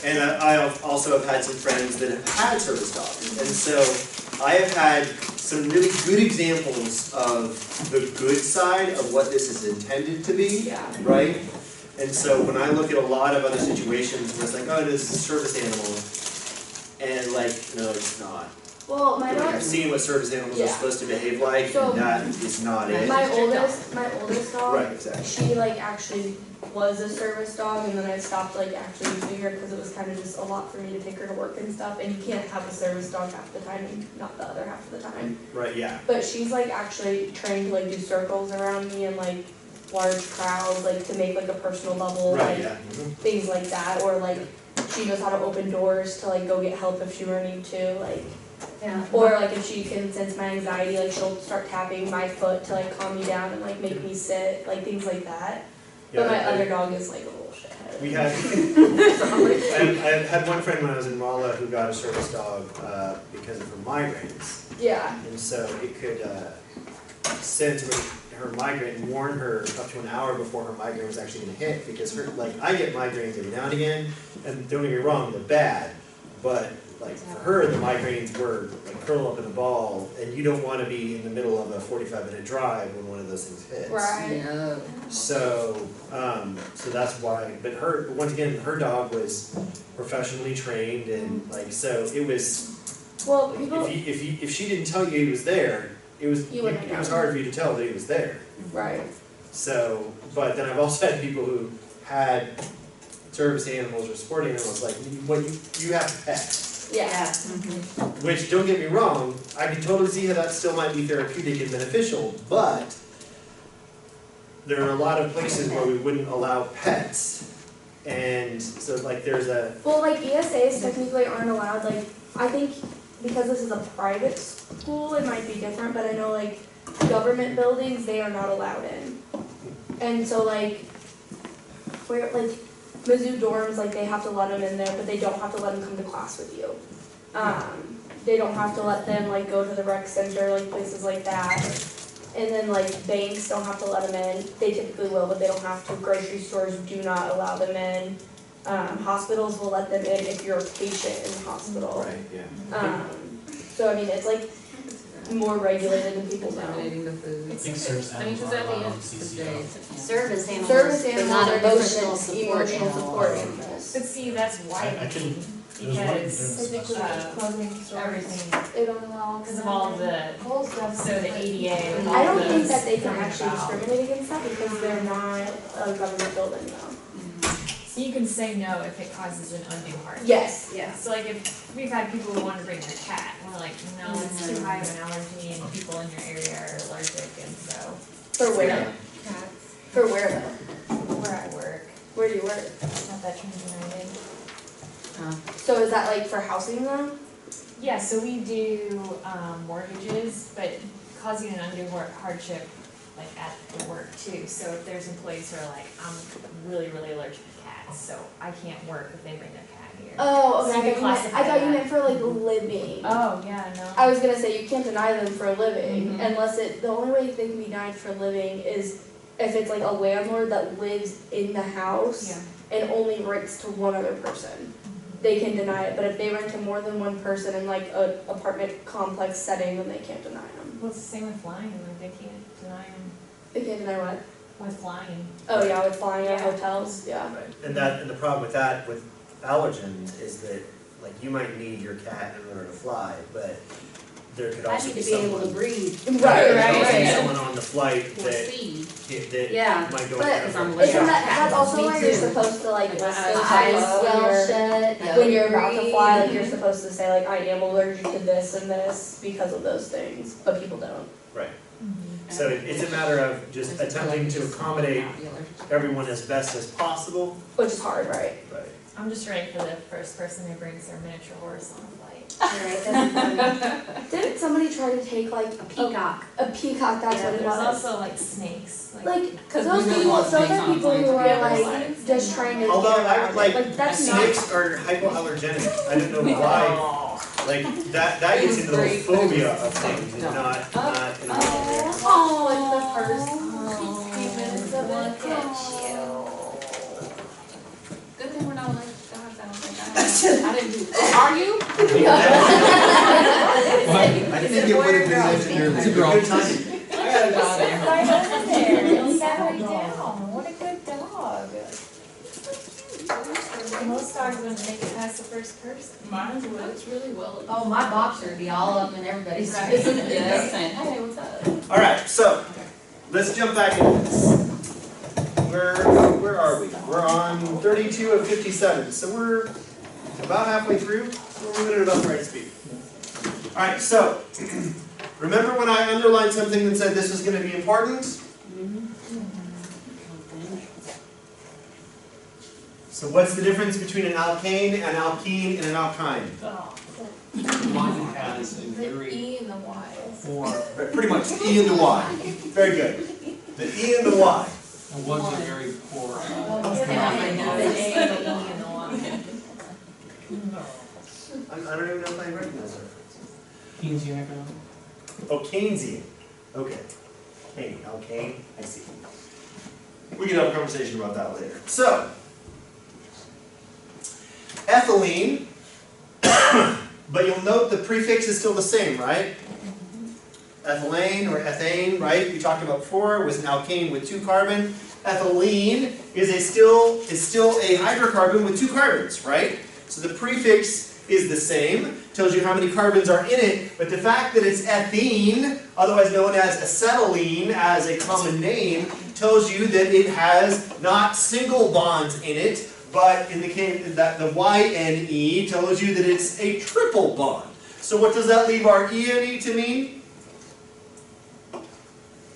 And I also have had some friends that have had service dogs. And so I have had some really good examples of the good side of what this is intended to be, right? And so when I look at a lot of other situations where it's like, oh, this is a service animal, and like, no, it's not. Well, my dog. I've seen what service animals are supposed to behave like, So, and that is not it. My oldest dog, right, exactly. she like actually was a service dog, and then I stopped like actually using her because it was kind of just a lot for me to take her to work and stuff. And you can't have a service dog half the time, and not the other half of the time. Right, yeah. But she's like actually trained to like do circles around me and like large crowds, like to make like a personal bubble, Right, like things like that, or like she knows how to open doors to like go get help if she were need to, like. Yeah. Or like if she can sense my anxiety, like she'll start tapping my foot to like calm me down and like make me sit, like things like that. But my other dog is like a little shithead. We had, I had one friend when I was in Rolla who got a service dog because of her migraines. Yeah. And so it could sense her migraine and warn her up to an hour before her migraine was actually going to hit, because her, like, I get migraines every now and again, and don't get me wrong, they're bad, but like for her the migraines were like curl up in a ball, and you don't want to be in the middle of a 45-minute drive when one of those things hits. Right. No. So, so that's why. But her, once again, her dog was professionally trained, and like, so it was. Well, people. If she didn't tell you he was there, it was hard for you to tell that he was there. Right. So, but then I've also had people who had service animals or sport animals, like, what you have to pet. Yeah. Mm-hmm. Which, don't get me wrong, I can totally see how that still might be therapeutic and beneficial, but there are a lot of places where we wouldn't allow pets. And so like there's a... Well, like ESAs technically aren't allowed, like, I think because this is a private school it might be different, but I know like government buildings they are not allowed in. And so like, where like, Mizzou dorms, like they have to let them in there, but they don't have to let them come to class with you. They don't have to let them like go to the rec center, like places like that. And then like banks don't have to let them in. They typically will, but they don't have to. Grocery stores do not allow them in. Hospitals will let them in if you're a patient in the hospital. Right, yeah. So I mean, it's like more regulated than people know. Donating the food. I think service animals are allowed on CCO. Service animals, Service but animals not are emotional different than support emotional animals. support animals. But see, that's I why couldn't, because Typically, clothing stores, everything, they don't allow. because of all the, Whole stuff. so the ADA and all I don't those think that they can coming actually about. discriminate against that because they're not a government building though. So you can say no if it causes an undue hardship. Yes. Yeah. So like if we've had people who want to bring their cat, and we're like, no, it's too high of an allergy and people in your area are allergic, and so. For where? Cats. For where though? Where I work, Where do you work? not Veterans United. So is that like for housing though? Yeah, so we do mortgages, but causing an undue hardship like at the work too. So if there's employees who are like, I'm really, really allergic to cats, so I can't work if they bring their cat here. Oh, So okay. you can classify I thought you that. meant for like living. Oh, yeah, no. I was gonna say you can't deny them for a living Mhm. unless the only way they can be denied for living is if it's like a landlord that lives in the house Yeah. and only rents to one other person. They can deny it, but if they rent to more than one person in like a apartment complex setting, then they can't deny them. Well, it's the same with flying, like they can't deny them They can't deny what? with flying. Oh yeah, with flying at Yeah. hotels, yeah. Right. And the problem with that, with allergens, is that like you might need your cat in order to fly, but there could I also need be to be able to someone. breathe. There could Right. also be someone on the flight Or that see. Yeah. might go But in Because I'm there. allergic. Isn't that's also Me why you're too. supposed to like Like, list my those eyes things well shut, when you're about to breathe. fly, like you're supposed to say like I am allergic to this and this because of those things, but people don't. Right. So it's a matter of just attempting to accommodate everyone as best as possible. Which is hard, right? Right. I'm just ready for the first person who brings their miniature horse on a flight. Right, that's funny. Didn't somebody try to take like A peacock. a peacock, that's Yeah, what it there's was. also like snakes, Like, Because those we really people, want those snakes are on people planes. who We are have like lions. just trying to Although get around like it. Like that's not. snakes are hypoallergenic. I don't know why. Like that gets into the whole phobia of things, and not in a Oh, like the first few minutes of it. Look at you. Good thing we're not allergic to dogs, I don't think I I didn't do, are you? I think it would have been engineered. It's a girl. Good timing. I got a dog there. Right over there, he sat right down, what a good dog. Most dogs wouldn't make it past the first person. Mine would, it's really well. Oh, my boxer would be all up in everybody's Right. business, saying, hey, what's up? All right, so let's jump back into this. Where are we? We're on 32 of 57, so we're about halfway through. We're moving at about the right speed. All right, so remember when I underlined something that said this was going to be important? So what's the difference between an alkane, an alkene, and an alkyne? One has a very E and the Y. form, Pretty much the E and the Y. Very good. The E and the Y. and one's a very poor. I don't even know if I recognize that. Keynesian. Oh, Keynesian. Okay. Cane, alkane, I see. We can have a conversation about that later. So, ethylene, but you'll note the prefix is still the same, right? Ethylene or ethane, right? We talked about before, was an alkane with 2 carbon. Ethylene is still a hydrocarbon with 2 carbons, right? So the prefix is the same, tells you how many carbons are in it, but the fact that it's ethene, otherwise known as acetylene as a common name, tells you that it has not single bonds in it, but in the case that the YNE tells you that it's a triple bond. So what does that leave our ENE to mean?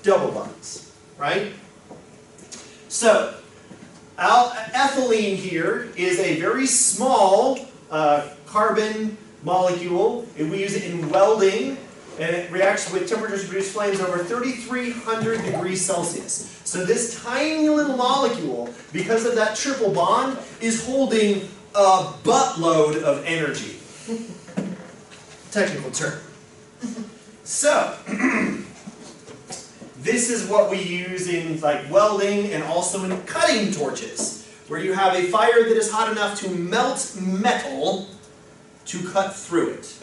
Double bonds, right? So, ethylene here is a very small carbon molecule, and we use it in welding, and it reacts with temperatures to produce flames over 3,300 degrees Celsius. So this tiny little molecule, because of that triple bond, is holding a buttload of energy. Technical term. So, this is what we use in like welding and also in cutting torches, where you have a fire that is hot enough to melt metal to cut through it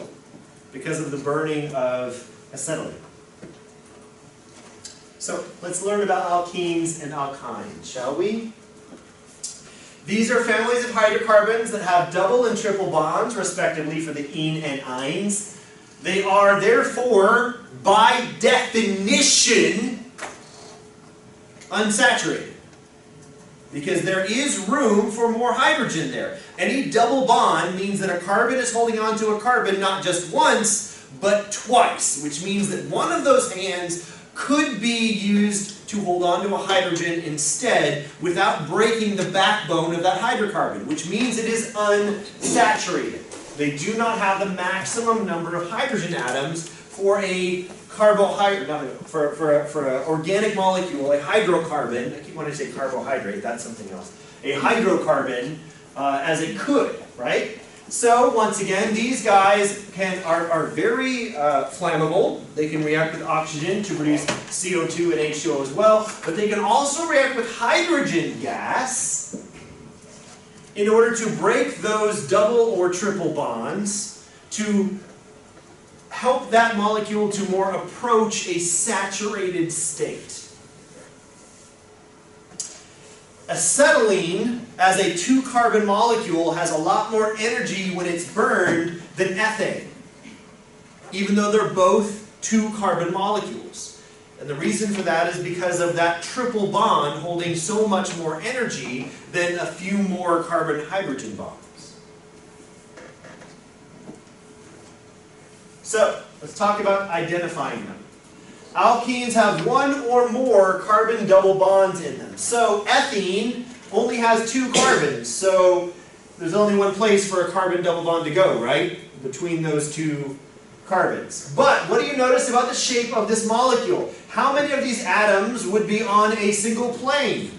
because of the burning of acetylene. So let's learn about alkenes and alkynes, shall we? These are families of hydrocarbons that have double and triple bonds, respectively, for the ene and ynes. They are therefore, by definition, unsaturated, because there is room for more hydrogen there. Any double bond means that a carbon is holding on to a carbon not just once, but twice, which means that one of those hands could be used to hold on to a hydrogen instead without breaking the backbone of that hydrocarbon, which means it is unsaturated. They do not have the maximum number of hydrogen atoms for a for an organic molecule, a hydrocarbon. I keep wanting to say carbohydrate, that's something else. A hydrocarbon as it could, right? So once again, these guys are very flammable. They can react with oxygen to produce CO2 and H2O as well, but they can also react with hydrogen gas in order to break those double or triple bonds to help that molecule to more approach a saturated state. Acetylene, as a 2-carbon molecule, has a lot more energy when it's burned than ethane, even though they're both 2-carbon molecules. And the reason for that is because of that triple bond holding so much more energy than a few more carbon-hydrogen bonds. So, let's talk about identifying them. Alkenes have 1 or more carbon double bonds in them. So ethene only has 2 carbons, so there's only one place for a carbon double bond to go, right? Between those 2 carbons. But what do you notice about the shape of this molecule? How many of these atoms would be on a single plane?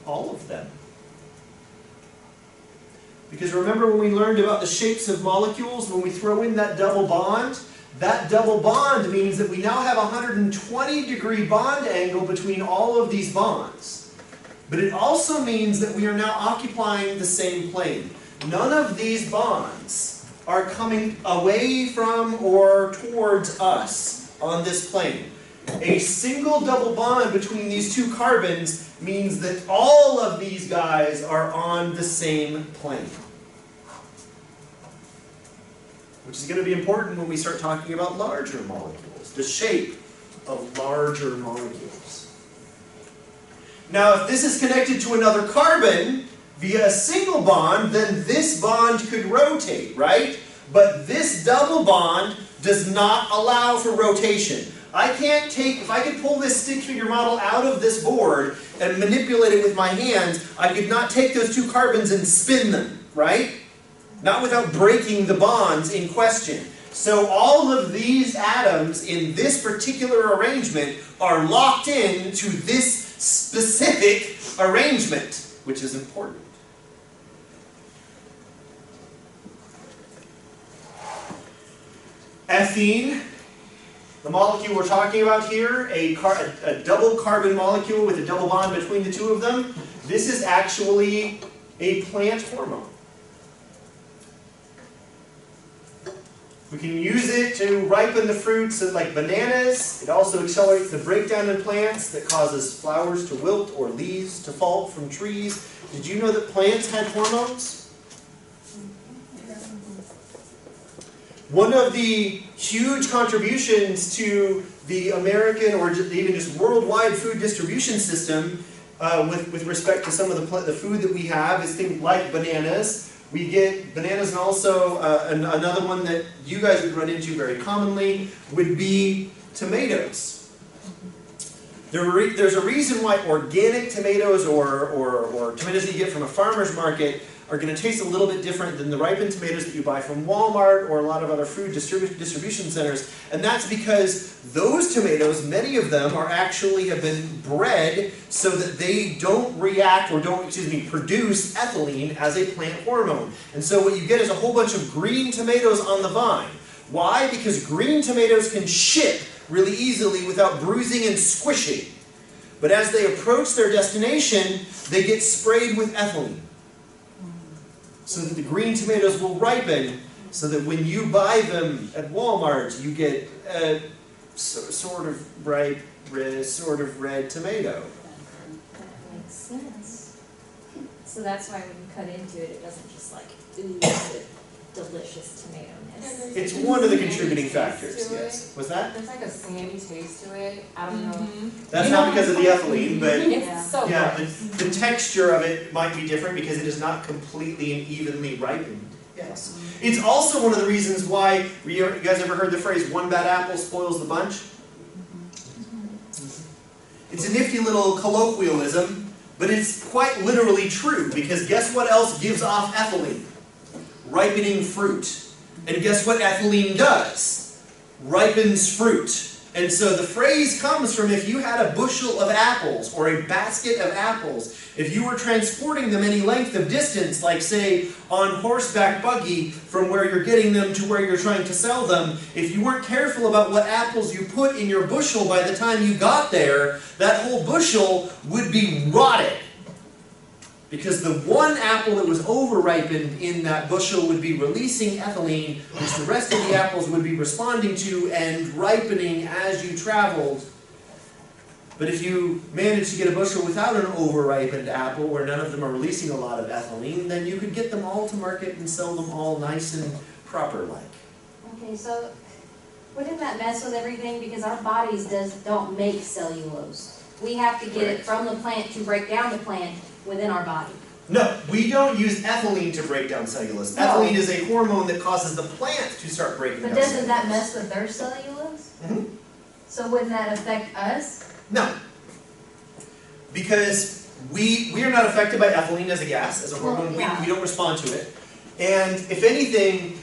All of them. Because remember when we learned about the shapes of molecules, when we throw in that double bond, That double bond means that we now have a 120-degree bond angle between all of these bonds. But it also means that we are now occupying the same plane. None of these bonds are coming away from or towards us on this plane. A single double bond between these two carbons means that all of these guys are on the same plane. Which is going to be important when we start talking about larger molecules, the shape of larger molecules. Now, if this is connected to another carbon via a single bond, then this bond could rotate, right? But this double bond does not allow for rotation. I can't take, if I could pull this stick figure model out of this board and manipulate it with my hands, I could not take those two carbons and spin them, right? Not without breaking the bonds in question. So all of these atoms in this particular arrangement are locked in to this specific arrangement, which is important. Ethene, the molecule we're talking about here, a double carbon molecule with a double bond between the two of them, this is actually a plant hormone. We can use it to ripen the fruits like bananas. It also accelerates the breakdown in plants that causes flowers to wilt or leaves to fall from trees. Did you know that plants had hormones? One of the huge contributions to the American or even just worldwide food distribution system with respect to some of the food that we have is things like bananas. We get bananas, and also another one that you guys would run into very commonly would be tomatoes. There's a reason why organic tomatoes or tomatoes that you get from a farmer's market are going to taste a little bit different than the ripened tomatoes that you buy from Walmart or a lot of other food distribution centers. And that's because those tomatoes, many of them, have been bred so that they don't react or produce ethylene as a plant hormone. And so what you get is a whole bunch of green tomatoes on the vine. Why? Because green tomatoes can ship really easily without bruising and squishing. But as they approach their destination, they get sprayed with ethylene, so that the green tomatoes will ripen, so that when you buy them at Walmart, you get a sort of ripe, sort of red tomato. That makes sense. So that's why when you cut into it, it doesn't just like ooze the delicious tomato-ness. It's one of the contributing factors, yes. What's that? There's like a samey taste to it. I don't know. That's not because of the ethylene, but It's so yeah, good. the texture of it might be different because it is not completely and evenly ripened. Yes. It's also one of the reasons why, you guys ever heard the phrase, one bad apple spoils the bunch? It's a nifty little colloquialism, but it's quite literally true, because guess what else gives off ethylene? Ripening fruit. And guess what ethylene does? Ripens fruit. And so the phrase comes from, if you had a bushel of apples or a basket of apples, if you were transporting them any length of distance, like say on horseback buggy from where you're getting them to where you're trying to sell them, if you weren't careful about what apples you put in your bushel by the time you got there, that whole bushel would be rotted. Because the one apple that was over-ripened in that bushel would be releasing ethylene, which the rest of the apples would be responding to and ripening as you traveled. But if you managed to get a bushel without an over-ripened apple, where none of them are releasing a lot of ethylene, then you could get them all to market and sell them all nice and proper-like. Okay, so wouldn't that mess with everything? Because our bodies don't make cellulose. We have to get it from the plant to break down the plant within our body. No, we don't use ethylene to break down cellulose. No. Ethylene is a hormone that causes the plant to start breaking But down doesn't cellulose. that mess with their cellulose? Mhm. So wouldn't that affect us? No. Because we are not affected by ethylene as a gas, as a hormone. Well, yeah. We don't respond to it. And if anything,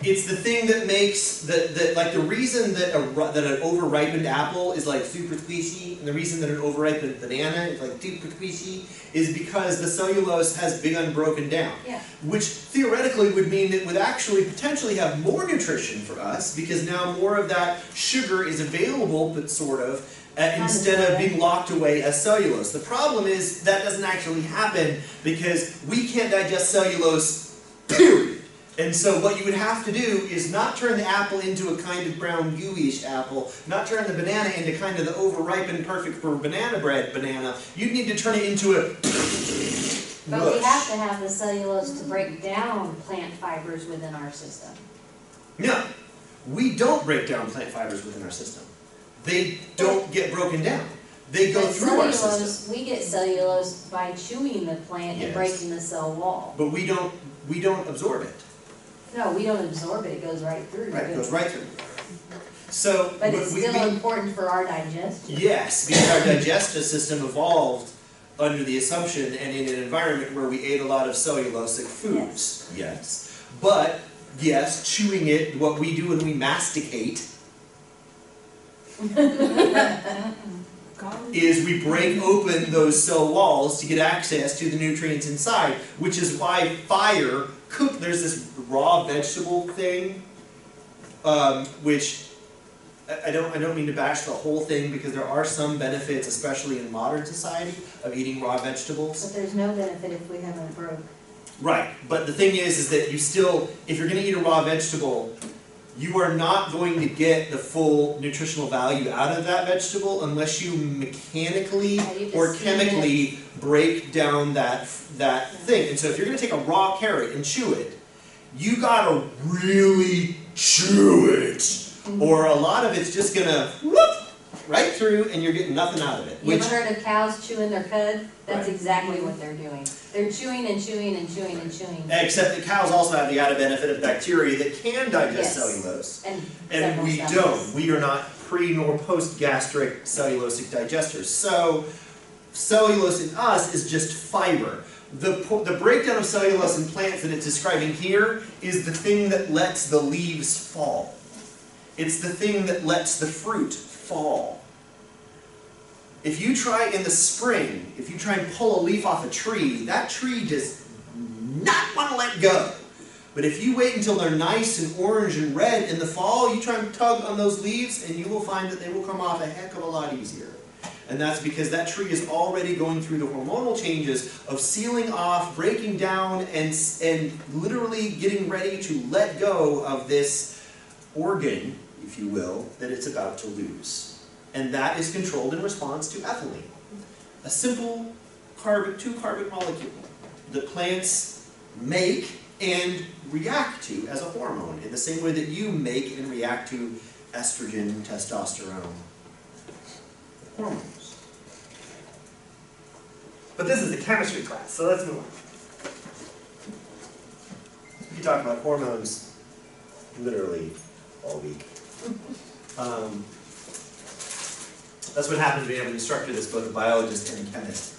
It's the thing that makes like the reason that an overripened apple is like super squishy, and the reason that an overripened banana is like super squishy is because the cellulose has been unbroken down. Yeah. Which theoretically would mean it would actually potentially have more nutrition for us, because now more of that sugar is available, but sort of, instead of being locked away as cellulose. The problem is that doesn't actually happen because we can't digest cellulose, period. And so what you would have to do is not turn the apple into a kind of brown gooey-ish apple, not turn the banana into kind of the overripened, perfect for banana bread banana. You'd need to turn it into a But we have to have the cellulose to break down plant fibers within our system. No, we don't break down plant fibers within our system. They don't get broken down. They go But through our cellulose, system. we get cellulose by chewing the plant and Yes. breaking the cell wall. But we don't absorb it. No, we don't absorb it, it goes right through. Right, it goes right through. So, But it's we- still important for our digestion. yes, because our digestive system evolved under the assumption and in an environment where we ate a lot of cellulosic foods. Yes. But, yes, chewing it, what we do when we masticate, is we break open those cell walls to get access to the nutrients inside, which is why fire there's this raw vegetable thing, which I don't mean to bash the whole thing, because there are some benefits, especially in modern society, of eating raw vegetables. But there's no benefit if we haven't broke. Right, but the thing is that you still, if you're going to eat a raw vegetable, you are not going to get the full nutritional value out of that vegetable unless you mechanically or chemically break down that thing. And so if you're going to take a raw carrot and chew it, you gotta really chew it, or a lot of it's just gonna whoop right through and you're getting nothing out of it. You ever heard of cows chewing their cud? That's Right. exactly what they're doing. They're chewing and chewing and chewing and chewing. Except that cows also have the added benefit of bacteria that can digest Yes. cellulose. And And we several don't. We are not pre nor post gastric cellulosic digesters. So cellulose in us is just fiber. The breakdown of cellulose in plants that it's describing here is the thing that lets the leaves fall. It's the thing that lets the fruit fall. If you try in the spring, if you try and pull a leaf off a tree, that tree does not want to let go. But if you wait until they're nice and orange and red in the fall, you try and tug on those leaves and you will find that they will come off a heck of a lot easier. And that's because that tree is already going through the hormonal changes of sealing off, breaking down, and literally getting ready to let go of this organ, if you will, that it's about to lose. And that is controlled in response to ethylene, a simple two-carbon molecule that plants make and react to as a hormone in the same way that you make and react to estrogen, testosterone, hormones. But this is a chemistry class, so let's move on. We can talk about hormones literally all week. That's what happens when you have an instructor that's both a biologist and a chemist.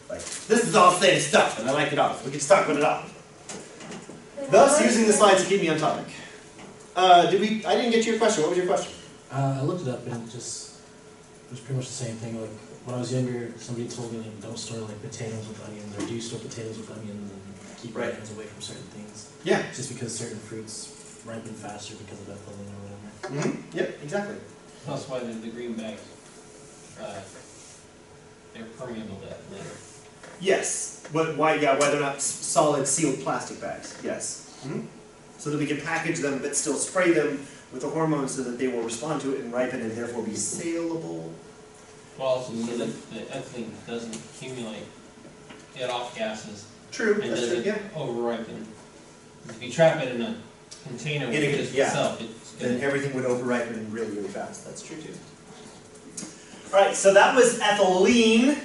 Like, this is all the same stuff, and I like it all. We can just talk about it all. Thus, using the slides to keep me on topic. I didn't get to your question. What was your question? I looked it up and it was pretty much the same thing. Like when I was younger, somebody told me like don't store like potatoes with onions, or do store potatoes with onions and keep your hands away from certain things. Yeah. Just because certain fruits ripen faster because of ethylene or whatever. Mm-hmm. Yep, exactly. That's why the green bags, they're permeable to ethylene. Yes. But why? Yeah. Why they're not solid sealed plastic bags? Yes. Mm-hmm. So that we can package them, but still spray them with the hormones so that they will respond to it and ripen and therefore be saleable. Well, also so that the ethylene doesn't accumulate, get off gases. True. And That's true. doesn't Yeah. over-ripen. If you trap it in a container with just itself, it's Then gonna. everything would over-ripen really, really fast. That's true too. All right. So that was ethylene.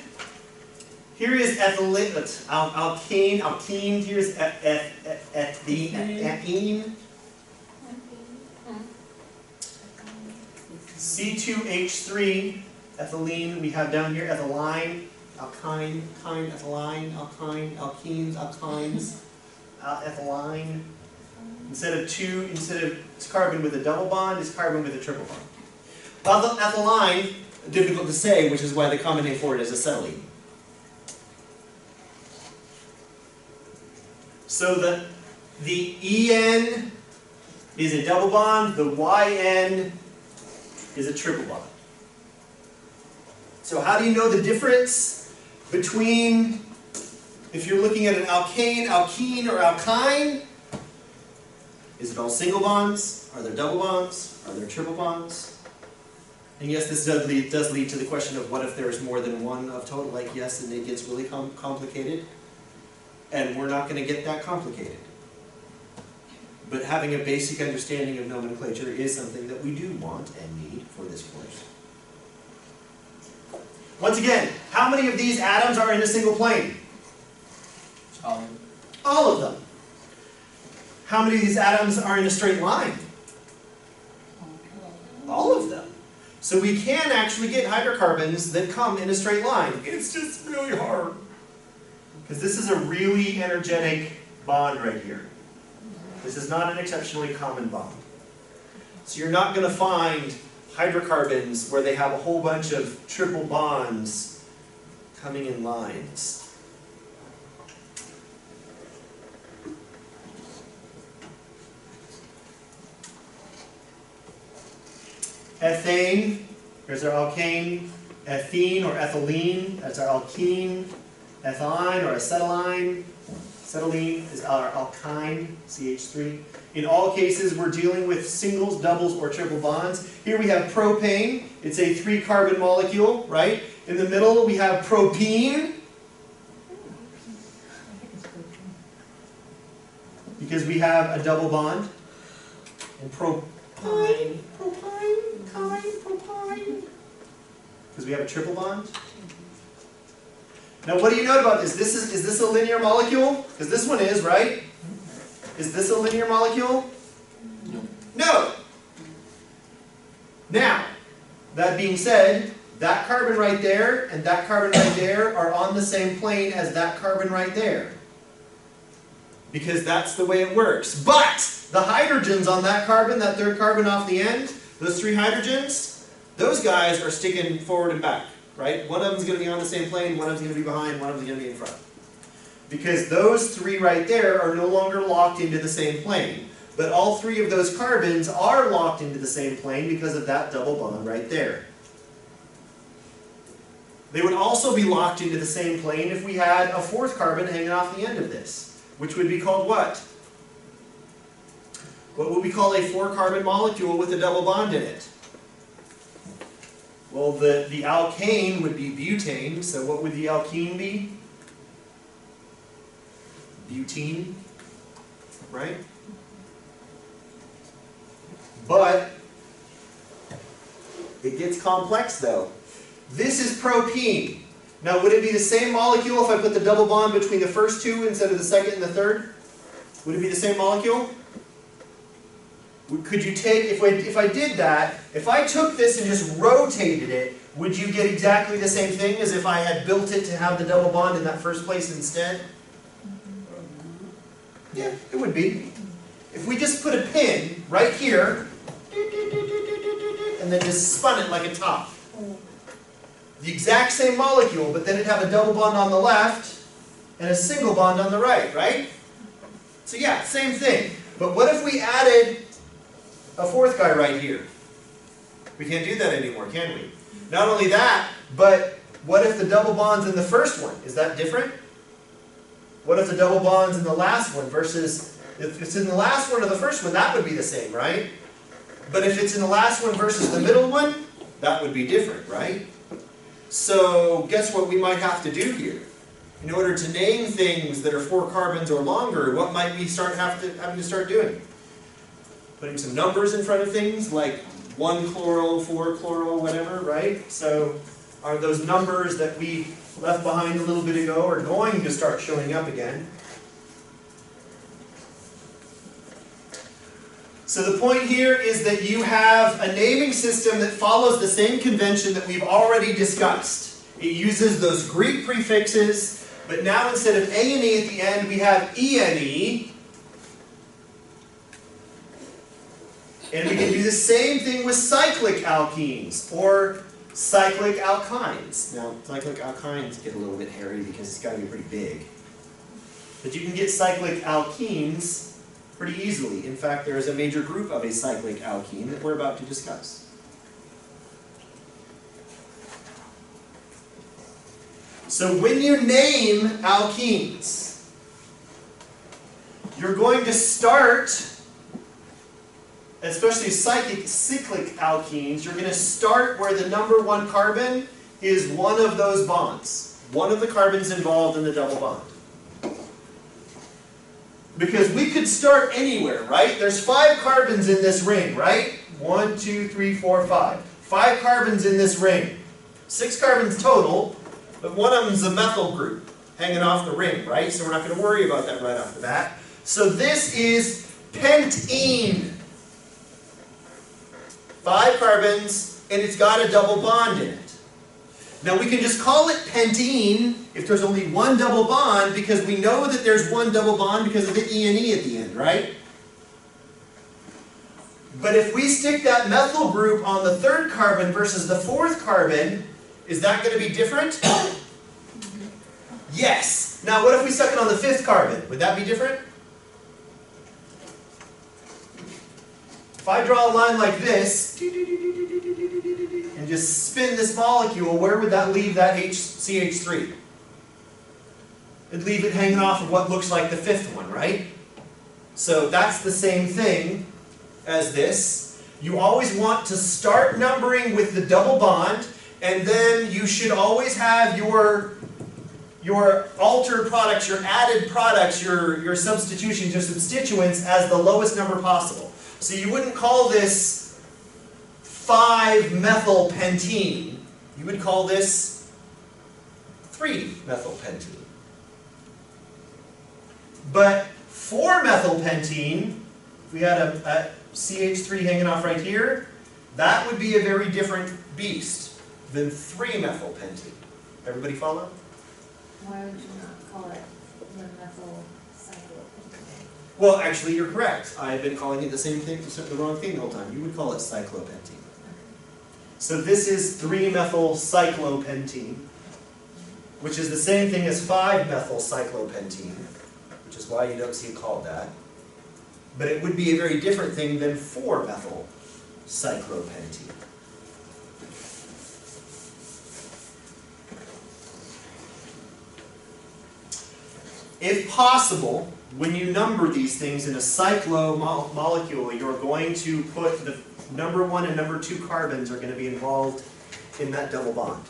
Here is ethylene. Alkene. Here's ethene. C2H3, ethylene. We have down here ethylene, alkyne, ethylene, alkyne, alkenes, alkynes, ethylene. Instead of carbon with a double bond, it's carbon with a triple bond. Ethyl line, difficult to say, which is why the common name for it is acetylene. So the En is a double bond, the Yn is a triple bond. So how do you know the difference between, if you're looking at an alkane, alkene, or alkyne? Is it all single bonds? Are there double bonds? Are there triple bonds? And yes, this does lead to the question of what if there's more than one of total, like yes, and it gets really complicated. And we're not going to get that complicated. But having a basic understanding of nomenclature is something that we do want and need for this course. Once again, how many of these atoms are in a single plane? All of them. How many of these atoms are in a straight line? All of them. So we can actually get hydrocarbons that come in a straight line. It's just really hard. Because this is a really energetic bond right here. This is not an exceptionally common bond. So you're not going to find hydrocarbons where they have a whole bunch of triple bonds coming in lines. Ethane, here's our alkane. Ethene or ethylene, that's our alkene. Ethine or acetylene. Acetylene is our alkyne, CH3. In all cases, we're dealing with singles, doubles, or triple bonds. Here we have propane. It's a 3-carbon molecule, right? In the middle, we have propene. Because we have a double bond. And propyne. Because we have a triple bond. Now what do you note about this? Is this a linear molecule? Because this one is, right? Is this a linear molecule? No. Now, that being said, that carbon right there and that carbon right there are on the same plane as that carbon right there. Because that's the way it works. But the hydrogens on that carbon, that third carbon off the end, those 3 hydrogens, those guys are sticking forward and back. Right? One of them is going to be on the same plane, one of them is going to be behind, one of them is going to be in front. Because those 3 right there are no longer locked into the same plane. But all 3 of those carbons are locked into the same plane because of that double bond right there. They would also be locked into the same plane if we had a 4th carbon hanging off the end of this, which would be called what? What would we call a 4-carbon molecule with a double bond in it? Well, the alkane would be butane, so what would the alkene be? Butene, right? But it gets complex though. This is propene. Now would it be the same molecule if I put the double bond between the first 2 instead of the second and the third? Would it be the same molecule? Could you take, if I did that, if I took this and just rotated it, would you get exactly the same thing as if I had built it to have the double bond in that first place instead? Yeah, it would be. If we just put a pin right here, and then just spun it like a top. The exact same molecule, but then it'd have a double bond on the left, and a single bond on the right, right? So yeah, same thing. But what if we added a 4th guy right here? We can't do that anymore, can we? Not only that, but what if the double bonds in the first one? Is that different? What if the double bonds in the last one versus, if it's in the last one or the first one, that would be the same, right? But if it's in the last one versus the middle one, that would be different, right? So guess what we might have to do here? In order to name things that are 4 carbons or longer, what might we having to start doing? Putting some numbers in front of things like 1 chloro, 4 chloro, whatever, right? So are those numbers that we left behind a little bit ago are going to start showing up again. So the point here is that you have a naming system that follows the same convention that we've already discussed. It uses those Greek prefixes, but now instead of A and E at the end, we have E and E. And we can do the same thing with cyclic alkenes or cyclic alkynes. Now, cyclic alkynes get a little bit hairy because it's got to be pretty big. But you can get cyclic alkenes pretty easily. In fact, there is a major group of a cyclic alkene that we're about to discuss. So when you name alkenes, you're going to start, especially cyclic alkenes, you're going to start where the number one carbon is one of those bonds. One of the carbons involved in the double bond. Because we could start anywhere, right? There's 5 carbons in this ring, right? 1, 2, 3, 4, 5. 5 carbons in this ring. 6 carbons total, but one of them is a methyl group hanging off the ring, right? So we're not going to worry about that right off the bat. So this is pentene. 5 carbons, and it's got a double bond in it. Now we can just call it pentene if there's only one double bond, because we know that there's one double bond because of the E and E at the end, right? But if we stick that methyl group on the 3rd carbon versus the 4th carbon, is that going to be different? Yes. Now what if we stuck it on the 5th carbon? Would that be different? If I draw a line like this, and just spin this molecule, where would that leave that CH3? It'd leave it hanging off of what looks like the 5th one, right? So that's the same thing as this. You always want to start numbering with the double bond, and then you should always have your altered products, your added products, your substitutions, your substituents as the lowest number possible. So you wouldn't call this 5-methylpentene. You would call this 3-methylpentene. But 4-methylpentene, if we had a CH3 hanging off right here, that would be a very different beast than 3-methylpentene. Everybody follow? Why would you not call it the methyl cyclopentene? Well, actually, you're correct. I've been calling it the same thing, the wrong thing the whole time. You would call it cyclopentene. So this is 3-methylcyclopentene, which is the same thing as 5-methylcyclopentene, which is why you don't see it called that. But it would be a very different thing than 4-methylcyclopentene. If possible, when you number these things in a cyclo molecule, you're going to put the number 1 and number 2 carbons are going to be involved in that double bond.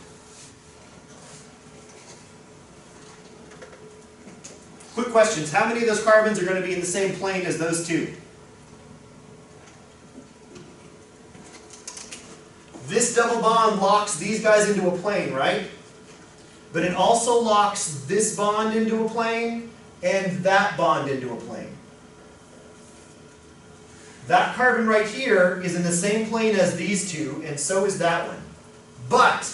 Quick questions. How many of those carbons are going to be in the same plane as those 2? This double bond locks these guys into a plane, right? But it also locks this bond into a plane and that bond into a plane. That carbon right here is in the same plane as these 2, and so is that one. But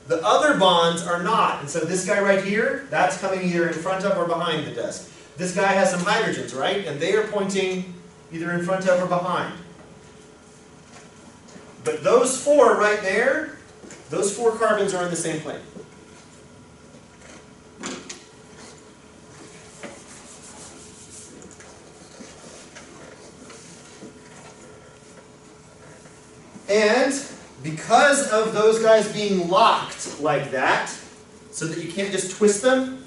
the other bonds are not. And so this guy right here, that's coming either in front of or behind the disk. This guy has some hydrogens, right? And they are pointing either in front of or behind. But those 4 right there, those 4 carbons are in the same plane. And because of those guys being locked like that, so that you can't just twist them,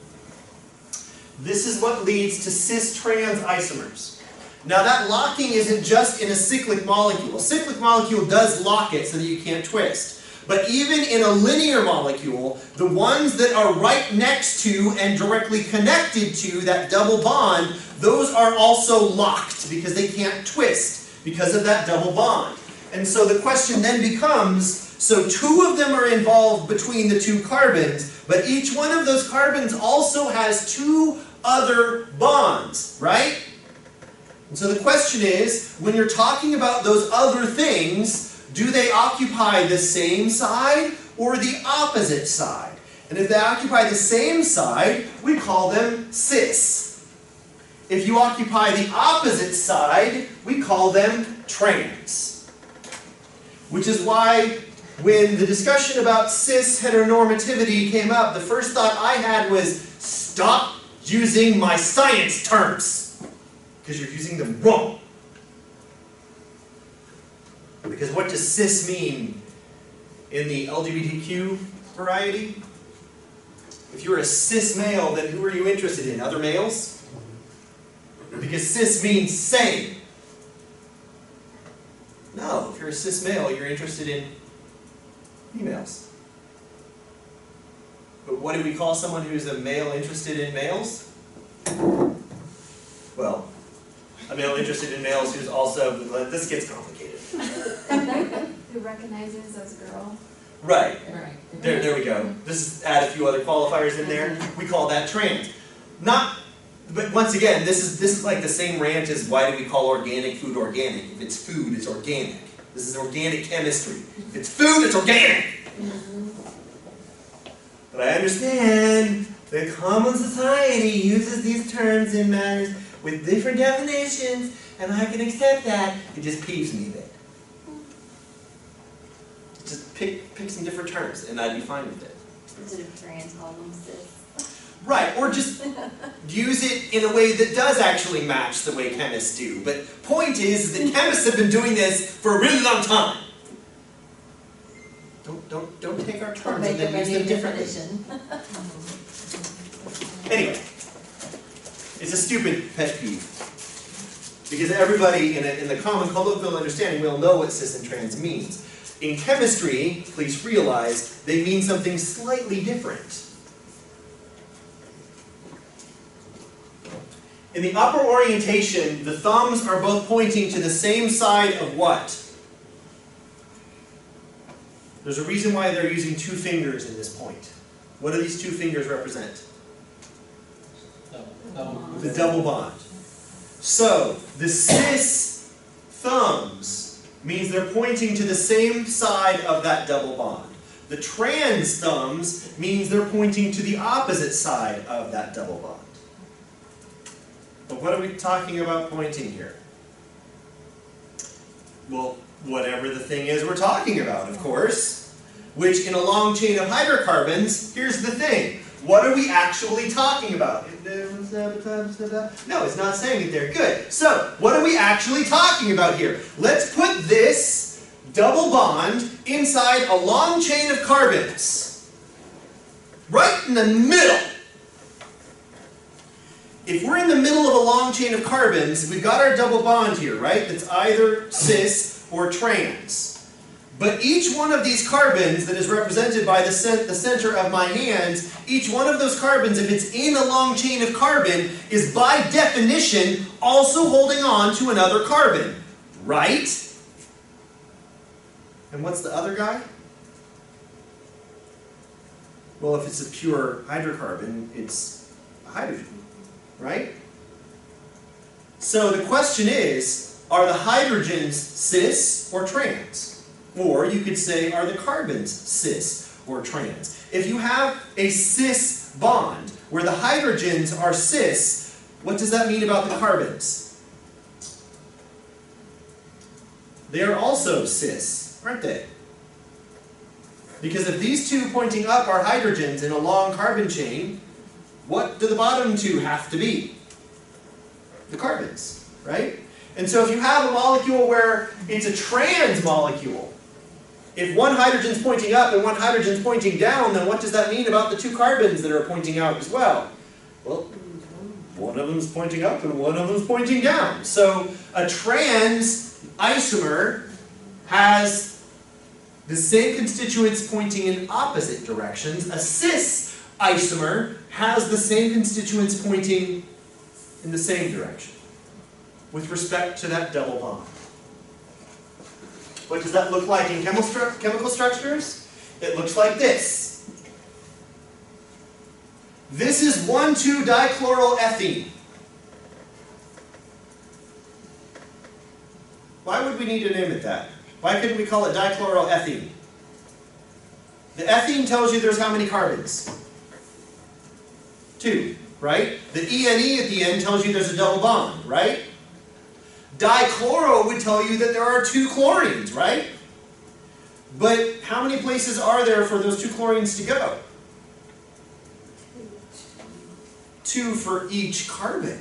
this is what leads to cis-trans isomers. Now that locking isn't just in a cyclic molecule. A cyclic molecule does lock it so that you can't twist. But even in a linear molecule, the ones that are right next to and directly connected to that double bond, those are also locked because they can't twist because of that double bond. And so the question then becomes, so 2 of them are involved between the 2 carbons, but each one of those carbons also has 2 other bonds, right? And so the question is, when you're talking about those other things, do they occupy the same side or the opposite side? And if they occupy the same side, we call them cis. If you occupy the opposite side, we call them trans. Which is why when the discussion about cis heteronormativity came up, the first thought I had was, stop using my science terms, because you're using them wrong. Because what does cis mean in the LGBTQ variety? If you're a cis male, then who are you interested in? Other males? Because cis means same. No, if you're a cis male, you're interested in females. But what do we call someone who's a male interested in males? Well, a male interested in males who's also, this gets complicated. Who recognizes as a girl. Right. Right. There we go. This is add a few other qualifiers in there. We call that trans. But once again, this is like the same rant as why do we call organic food organic? If it's food, it's organic. This is organic chemistry. If it's food, it's organic. But I understand that common society uses these terms in matters with different definitions, and I can accept that. It just peeves me a bit. Just pick some different terms, and I'd be fine with it. Instead of trans, call them cis. Right, or just use it in a way that does actually match the way chemists do. But point is that chemists have been doing this for a really long time. Don't take our terms and then use them differently. Anyway, it's a stupid pet peeve. Because everybody in the common colloquial understanding will know what cis and trans means. In chemistry, please realize, they mean something slightly different. In the upper orientation, the thumbs are both pointing to the same side of what? There's a reason why they're using two fingers in this point. What do these two fingers represent? The double bond. So, the cis thumbs means they're pointing to the same side of that double bond. The trans thumbs means they're pointing to the opposite side of that double bond. But what are we talking about pointing here? Well, whatever the thing is we're talking about, of course. Which in a long chain of hydrocarbons, here's the thing. What are we actually talking about? No, it's not saying that they're good. So, what are we actually talking about here? Let's put this double bond inside a long chain of carbons. Right in the middle. If we're in the middle of a long chain of carbons, we've got our double bond here, right? That's either cis or trans. But each one of these carbons that is represented by the center of my hands, each one of those carbons, if it's in a long chain of carbon, is by definition also holding on to another carbon, right? And what's the other guy? Well, if it's a pure hydrocarbon, it's a hydrogen. Right? So the question is, are the hydrogens cis or trans? Or you could say, are the carbons cis or trans? If you have a cis bond where the hydrogens are cis, what does that mean about the carbons? They are also cis, aren't they? Because if these two pointing up are hydrogens in a long carbon chain, what do the bottom two have to be? The carbons, right? And so if you have a molecule where it's a trans molecule, if one hydrogen's pointing up and one hydrogen's pointing down, then what does that mean about the two carbons that are pointing out as well? Well, one of them's pointing up and one of them's pointing down. So a trans isomer has the same constituents pointing in opposite directions. A cis isomer has the same constituents pointing in the same direction with respect to that double bond. What does that look like in chemical structures? It looks like this. This is 1,2-dichloroethene. Why would we need to name it that? Why couldn't we call it dichloroethene? The ethene tells you there's how many carbons? 2, right? The ENE at the end tells you there's a double bond, right? Dichloro would tell you that there are 2 chlorines, right? But how many places are there for those 2 chlorines to go? 2 for each carbon.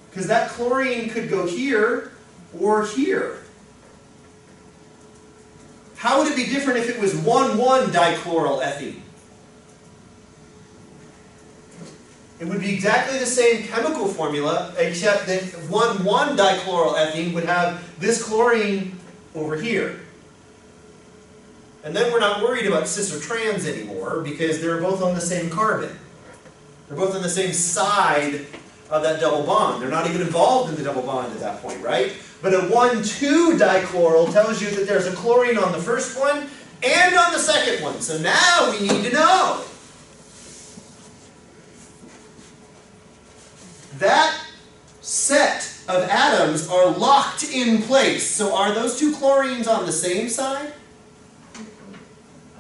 Because that chlorine could go here or here. How would it be different if it was 1,1-dichloroethene? It would be exactly the same chemical formula, except that 1,1-dichloroethene would have this chlorine over here. And then we're not worried about cis or trans anymore because they're both on the same carbon. They're both on the same side of that double bond. They're not even involved in the double bond at that point, right? But a 1,2-dichloral tells you that there's a chlorine on the first one and on the second one. So now we need to know. That set of atoms are locked in place. So are those 2 chlorines on the same side?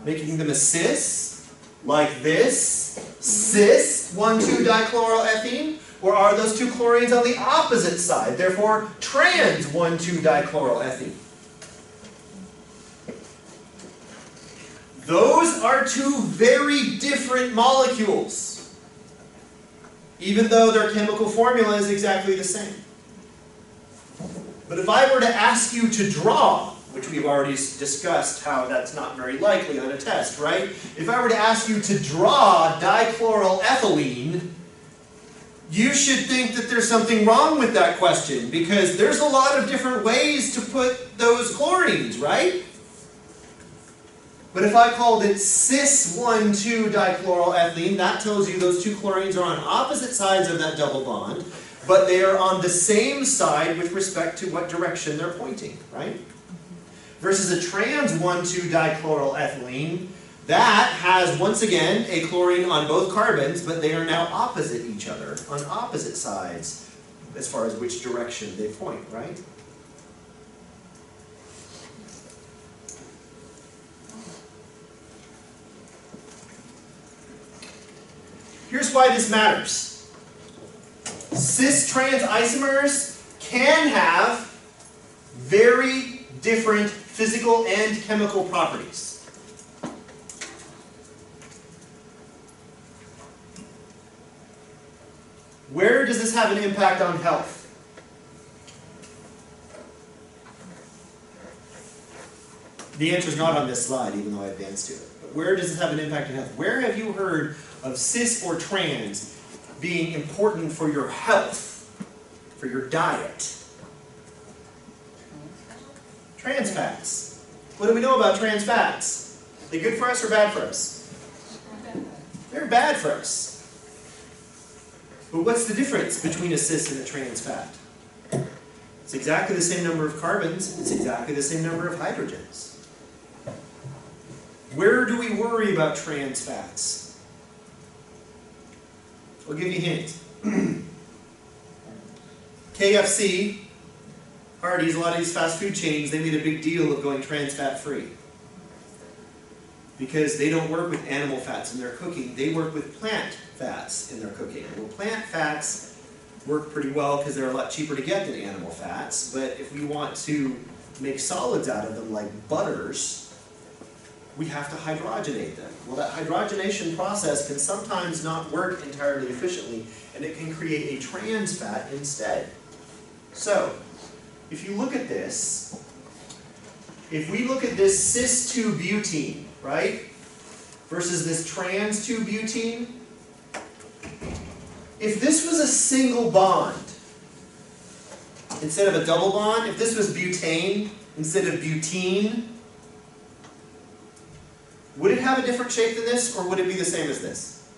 Making them a cis, like this, cis 1,2-dichloroethene? Or are those 2 chlorines on the opposite side, therefore trans 1,2-dichloroethene? Those are 2 very different molecules, even though their chemical formula is exactly the same. But if I were to ask you to draw, which we've already discussed how that's not very likely on a test, right? If I were to ask you to draw dichloroethylene, you should think that there's something wrong with that question, because there's a lot of different ways to put those chlorines, right? But if I called it cis 1,2-dichloroethylene, that tells you those 2 chlorines are on opposite sides of that double bond, but they are on the same side with respect to what direction they're pointing, right? Versus a trans 1,2-dichloroethylene, that has, once again, a chlorine on both carbons, but they are now opposite each other, on opposite sides, as far as which direction they point, right? Here's why this matters. Cis-trans isomers can have very different physical and chemical properties. Where does this have an impact on health? The answer is not on this slide, even though I advanced to it. But where does this have an impact on health? Where have you heard of cis or trans being important for your health, for your diet? Trans fats. What do we know about trans fats? Are they good for us or bad for us? They're bad for us. But what's the difference between a cis and a trans fat? It's exactly the same number of carbons. It's exactly the same number of hydrogens. Where do we worry about trans fats? I'll give you a hint. KFC, Hardee's, a lot of these fast food chains, they made a big deal of going trans fat free. Because they don't work with animal fats in their cooking, they work with plant fats in their cooking. Well, plant fats work pretty well because they're a lot cheaper to get than animal fats, but if we want to make solids out of them like butters, we have to hydrogenate them. Well, that hydrogenation process can sometimes not work entirely efficiently, and it can create a trans fat instead. So, if you look at this, if we look at this cis-2-butene, right, versus this trans-2-butene, if this was a single bond instead of a double bond, if this was butane instead of butene, would it have a different shape than this, or would it be the same as this?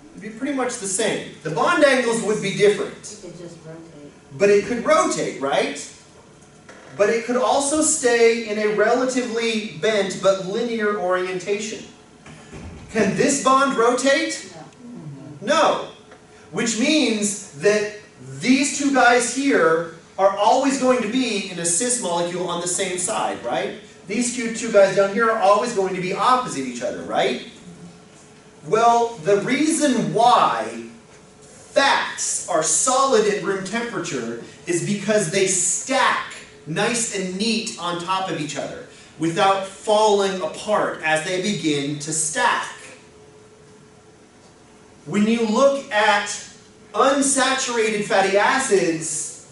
It would be pretty much the same. The bond angles would be different. It could just rotate. But it could rotate, right? But it could also stay in a relatively bent but linear orientation. Can this bond rotate? No. No. Which means that these 2 guys here are always going to be in a cis molecule on the same side, right? These 2 guys down here are always going to be opposite each other, right? Well, the reason why fats are solid at room temperature is because they stack nice and neat on top of each other without falling apart as they begin to stack. When you look at unsaturated fatty acids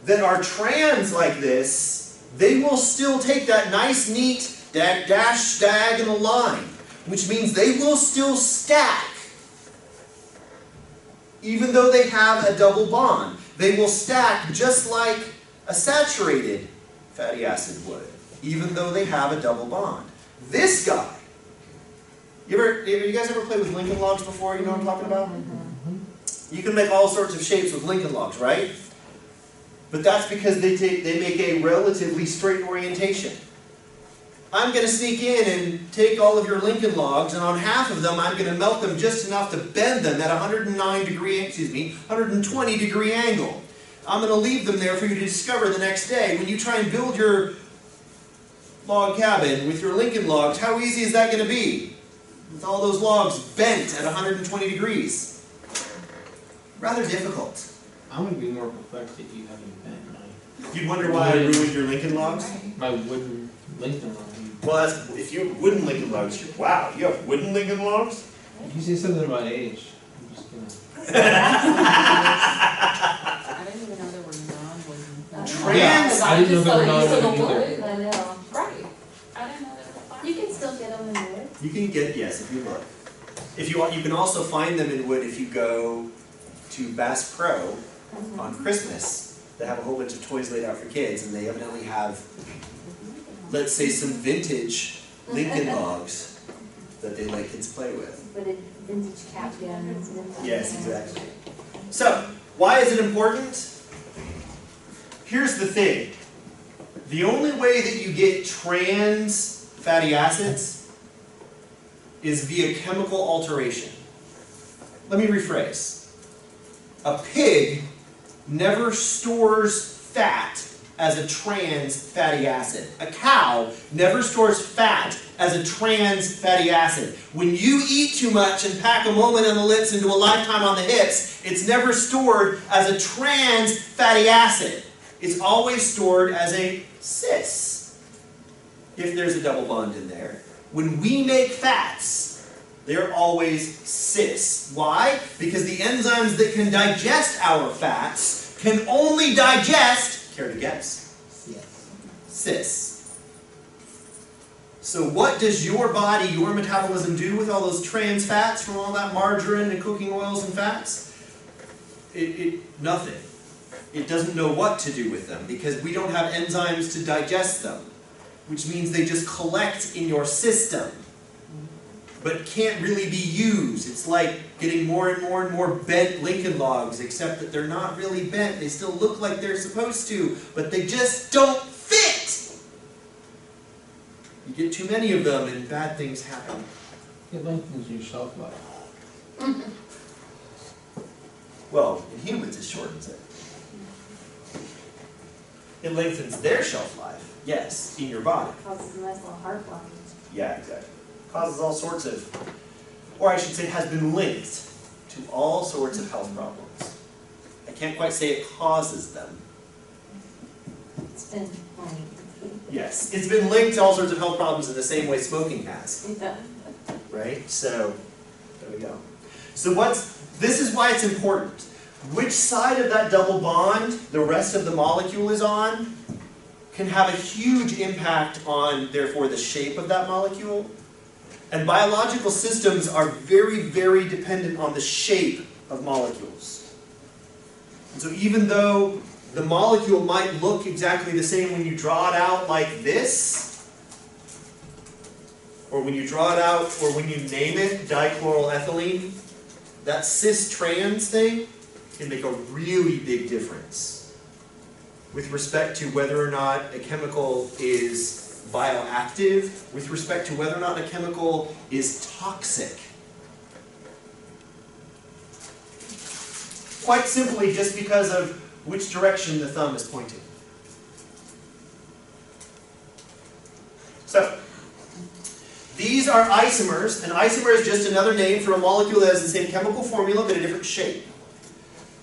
that are trans like this, they will still take that nice, neat diagonal line, which means they will still stack even though they have a double bond. They will stack just like a saturated fatty acid would, even though they have a double bond. This guy, you guys ever played with Lincoln Logs before? You know what I'm talking about? You can make all sorts of shapes with Lincoln Logs, right? But that's because they make a relatively straight orientation. I'm going to sneak in and take all of your Lincoln Logs, and on half of them I'm going to melt them just enough to bend them at a 120 degree angle. I'm going to leave them there for you to discover the next day. When you try and build your log cabin with your Lincoln Logs, how easy is that going to be? With all those logs bent at 120 degrees. Rather difficult. I'm gonna be more perplexed if you haven't bent mine. You'd wonder why I ruined your Lincoln Logs? My wooden Lincoln log. Well, if you have wooden Lincoln Logs, wow, you have wooden Lincoln Logs? You say something about age. I'm just gonna. I didn't even know there were non-wooden. Trans- I didn't know there were non-wooden either. I know. Right. I didn't know there were five. You can still get them in wood. You can get, yes, if you look. If you want, you can also find them in wood if you go to Bass Pro on Christmas. They have a whole bunch of toys laid out for kids, and they evidently have, let's say, some vintage Lincoln Logs that they let kids play with. But a vintage cap gun. Yes, exactly. So, why is it important? Here's the thing. The only way that you get trans fatty acids is via chemical alteration. Let me rephrase. A pig never stores fat as a trans fatty acid. A cow never stores fat as a trans fatty acid. When you eat too much and pack a moment on the lips into a lifetime on the hips, it's never stored as a trans fatty acid. It's always stored as a cis, if there's a double bond in there. When we make fats, they're always cis. Why? Because the enzymes that can digest our fats can only digest, care to guess? Cis. So what does your body, your metabolism do with all those trans fats from all that margarine and cooking oils and fats? Nothing. It doesn't know what to do with them because we don't have enzymes to digest them, which means they just collect in your system, but can't really be used. It's like getting more and more and more bent Lincoln Logs, except that they're not really bent. They still look like they're supposed to, but they just don't fit. You get too many of them and bad things happen. It lengthens your shelf life. Well, in humans it shortens it. It lengthens their shelf life, yes, in your body. Causes a nice little heart blockage. Yeah, exactly. Causes all sorts of, or I should say has been linked to all sorts of health problems. I can't quite say it causes them. It's been Yes, it's been linked to all sorts of health problems in the same way smoking has, yeah. right? So, there we go. So this is why it's important. Which side of that double bond the rest of the molecule is on can have a huge impact on, therefore, the shape of that molecule. And biological systems are very, very dependent on the shape of molecules. And so even though the molecule might look exactly the same when you draw it out like this, or when you draw it out, or when you name it dichloroethylene, that cis-trans thing can make a really big difference with respect to whether or not a chemical is bioactive, with respect to whether or not a chemical is toxic. Quite simply, just because of which direction the thumb is pointing. So, these are isomers. An isomer is just another name for a molecule that has the same chemical formula but a different shape.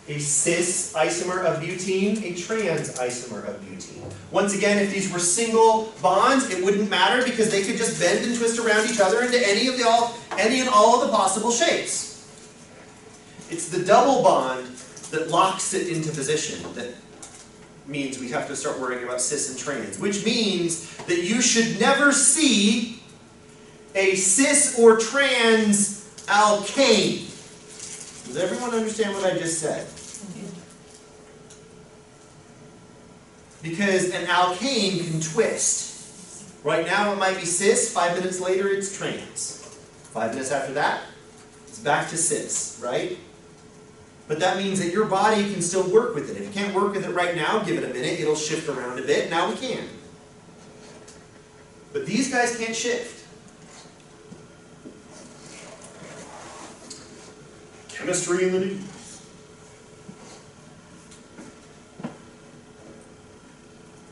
a cis isomer of butene, a trans isomer of butene. Once again, if these were single bonds, it wouldn't matter because they could just bend and twist around each other into any and all of the possible shapes. It's the double bond that locks it into position that means we have to start worrying about cis and trans, which means that you should never see a cis or trans alkane. Does everyone understand what I just said? Because an alkane can twist. Right now it might be cis, 5 minutes later it's trans. 5 minutes after that, it's back to cis, right? But that means that your body can still work with it. If you can't work with it right now, give it a minute, it'll shift around a bit, now we can. But these guys can't shift. Chemistry in the news.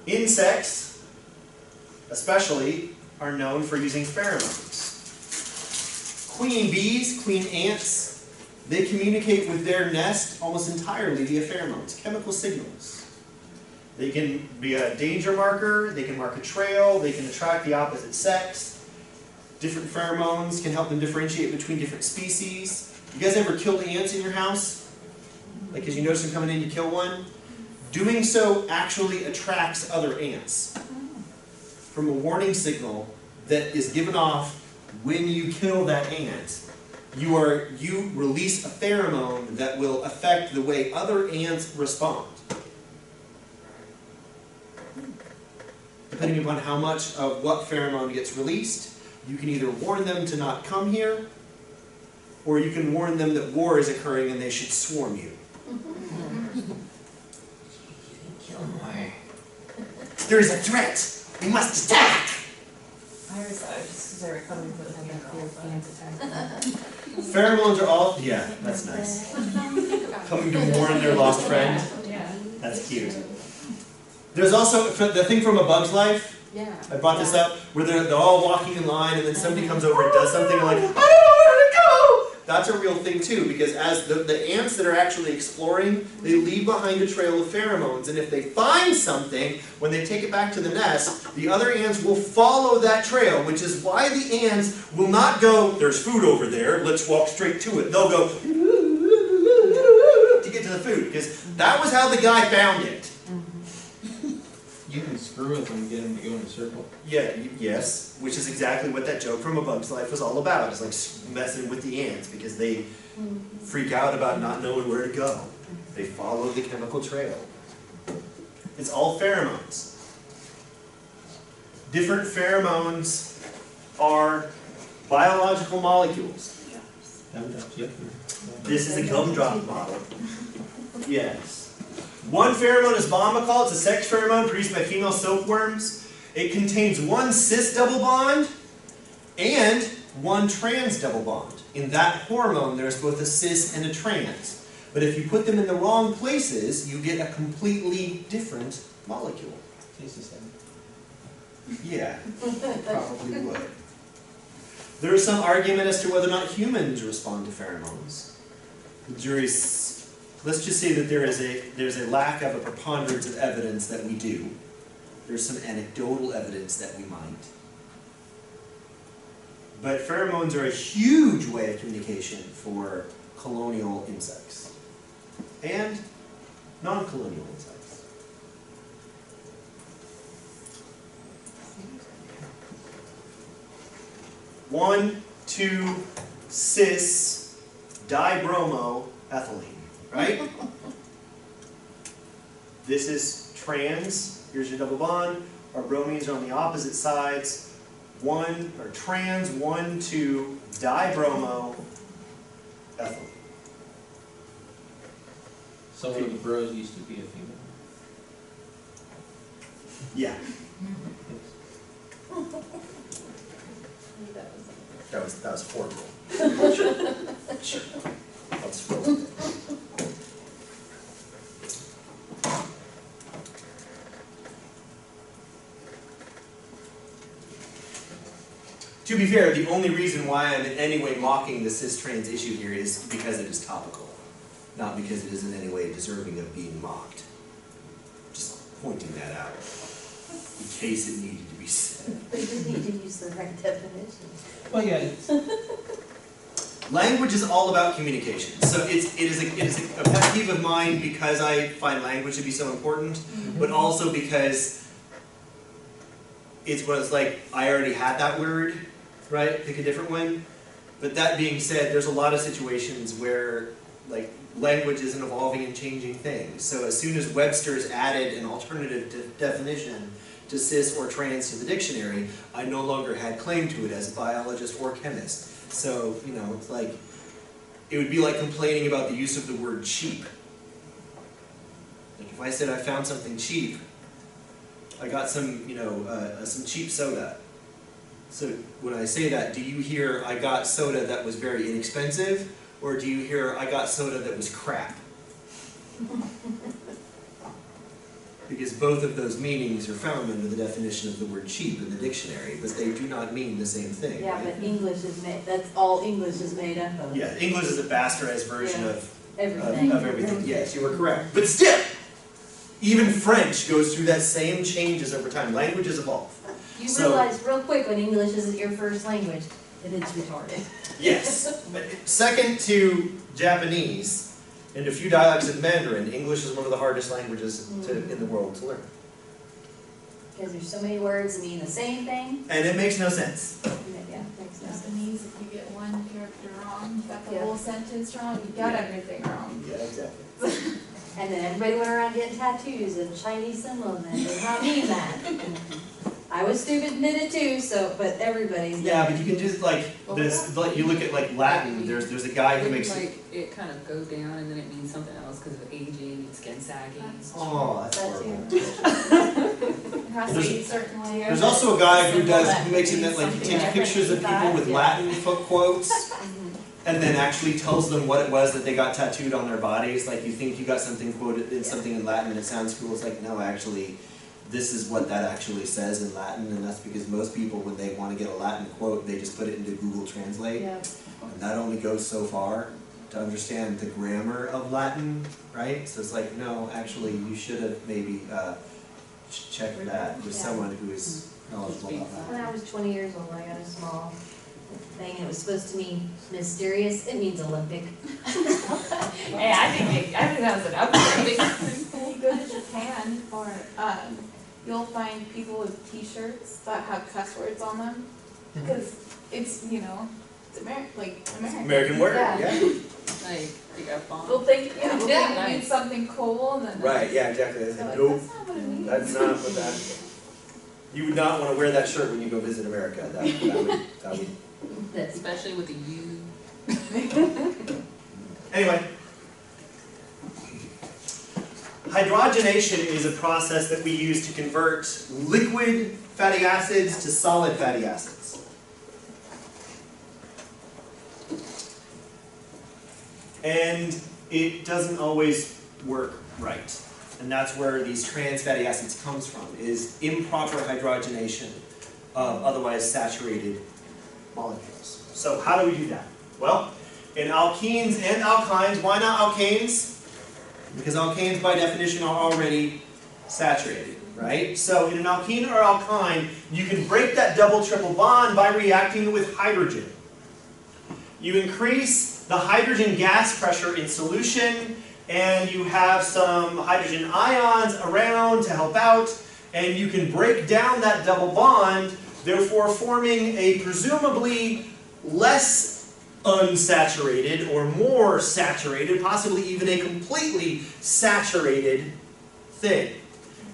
Insects, especially, are known for using pheromones. Queen bees, queen ants, they communicate with their nest almost entirely via pheromones, chemical signals. They can be a danger marker, they can mark a trail, they can attract the opposite sex. Different pheromones can help them differentiate between different species. You guys ever killed ants in your house? Like as you notice them coming in, you kill one? Doing so actually attracts other ants from a warning signal that is given off when you kill that ant. You release a pheromone that will affect the way other ants respond. Depending upon how much of what pheromone gets released, you can either warn them to not come here, or you can warn them that war is occurring and they should swarm you. Kill more. There is a threat! We must attack! I always thought it was just because they were coming for the attack. Pheromones are all... Yeah, that's nice. Coming to warn their lost friend. Yeah. That's cute. There's also the thing from A Bug's Life. Yeah. I brought this up, where they're all walking in line and then somebody comes over and does something and like, I don't know where to go! That's a real thing too, because as the ants that are actually exploring, they leave behind a trail of pheromones, and if they find something, when they take it back to the nest, the other ants will follow that trail, which is why the ants will not go, there's food over there, let's walk straight to it. They'll go to get to the food, because that was how the guy found it. You can screw with them and get them to go in a circle. Yeah, yes, which is exactly what that joke from A Bug's Life was all about. It's like messing with the ants because they freak out about not knowing where to go. They follow the chemical trail. It's all pheromones. Different pheromones are biological molecules. This is a gumdrop model. Yes. One pheromone is bombacol. It's a sex pheromone produced by female silkworms. It contains one cis double bond and one trans double bond. In that hormone, there's both a cis and a trans. But if you put them in the wrong places, you get a completely different molecule. Tastes the same. Yeah, probably would. There is some argument as to whether or not humans respond to pheromones. The jury's... Let's just say that there's a lack of a preponderance of evidence that we do. There's some anecdotal evidence that we might. But pheromones are a huge way of communication for colonial insects and non-colonial insects. One, two, cis, dibromoethylene. Right? This is trans. Here's your double bond. Our bromines are on the opposite sides. One, or trans, 1,2 dibromoethylene. So one of the bros used to be a female. Yeah. That was horrible. Sure. Let's roll with it. To be fair, the only reason why I'm in any way mocking the cis-trans issue here is because it is topical. not because it is in any way deserving of being mocked. Just pointing that out, in case it needed to be said. They just need to use the right definition. Well, yeah, it's, Language is all about communication. So it is a pet peeve of mine because I find language to be so important, but also because it's what it's like, I already had that word, right? Pick a different one. But that being said, there's a lot of situations where like language is an evolving and changing thing. So as soon as Webster's added an alternative definition to cis or trans to the dictionary, I no longer had claim to it as a biologist or chemist. So, you know, it's like, it would be like complaining about the use of the word cheap. Like if I said I found something cheap, I got some, you know, some cheap soda. So when I say that, do you hear I got soda that was very inexpensive, or do you hear I got soda that was crap? Because both of those meanings are found under the definition of the word cheap in the dictionary, but they do not mean the same thing, Yeah, right? but English is that's all English is made up of. Yeah, English is a bastardized version Yeah. of Everything. everything. Yes, you were correct. But still, even French goes through that same changes over time. Languages evolve. You So- realize real quick when English isn't your first language, that it's retarded. Yes. But second to Japanese and a few dialects of Mandarin, English is one of the hardest languages in the world to learn. Because there's so many words that mean the same thing. And it makes no sense. Yeah, makes no sense. Japanese, if you get one character wrong, you got the Yeah. whole sentence wrong, you got everything wrong. Yeah, exactly. And then everybody went around getting tattoos of Chinese symbol, and that does not mean that. I was stupid and did it too, so, but everybody's. Yeah, but you can just like this. Like you look at like Latin. There's a guy who makes. Like, it kind of go down and then it means something else because of aging and skin sagging. Oh, that's That horrible. It has to There's- be certain way. There's also a guy who Symbol does that who makes it means that like he something takes different pictures of to people that. with Yeah. Latin quotes. And then actually tells them what it was that they got tattooed on their bodies. Like you think you got something quoted in something in Latin and it sounds cool. It's like, no, actually, this is what that actually says in Latin. And that's because most people, when they want to get a Latin quote, they just put it into Google Translate. Yeah. And that only goes so far to understand the grammar of Latin, right? So it's like, no, actually, you should have maybe checked that with Yeah. someone who is knowledgeable about that. When I was 20 years old, I got a small thing. It was supposed to mean mysterious. It means Olympic. Hey, I think that was an upgrade. When you go to Japan, or you'll find people with T-shirts that have cuss words on them, because it's it's American. American word, Yeah. yeah. Like, you got bomb. They'll think they'll think it Nice. means something cool, and then Right, yeah, exactly. they're like, Nope. that's not what it means. That's not what that. You would not want to wear that shirt when you go visit America. That would. That's Especially with the U. Anyway, hydrogenation is a process that we use to convert liquid fatty acids to solid fatty acids. And it doesn't always work right. And that's where these trans fatty acids comes from, is improper hydrogenation of otherwise saturated molecules. So how do we do that? Well, in alkenes and alkynes, why not alkanes? Because alkanes by definition are already saturated, right? So in an alkene or alkyne, you can break that double triple bond by reacting with hydrogen. You increase the hydrogen gas pressure in solution, and you have some hydrogen ions around to help out, and you can break down that double bond, therefore forming a presumably less unsaturated or more saturated, possibly even a completely saturated thing.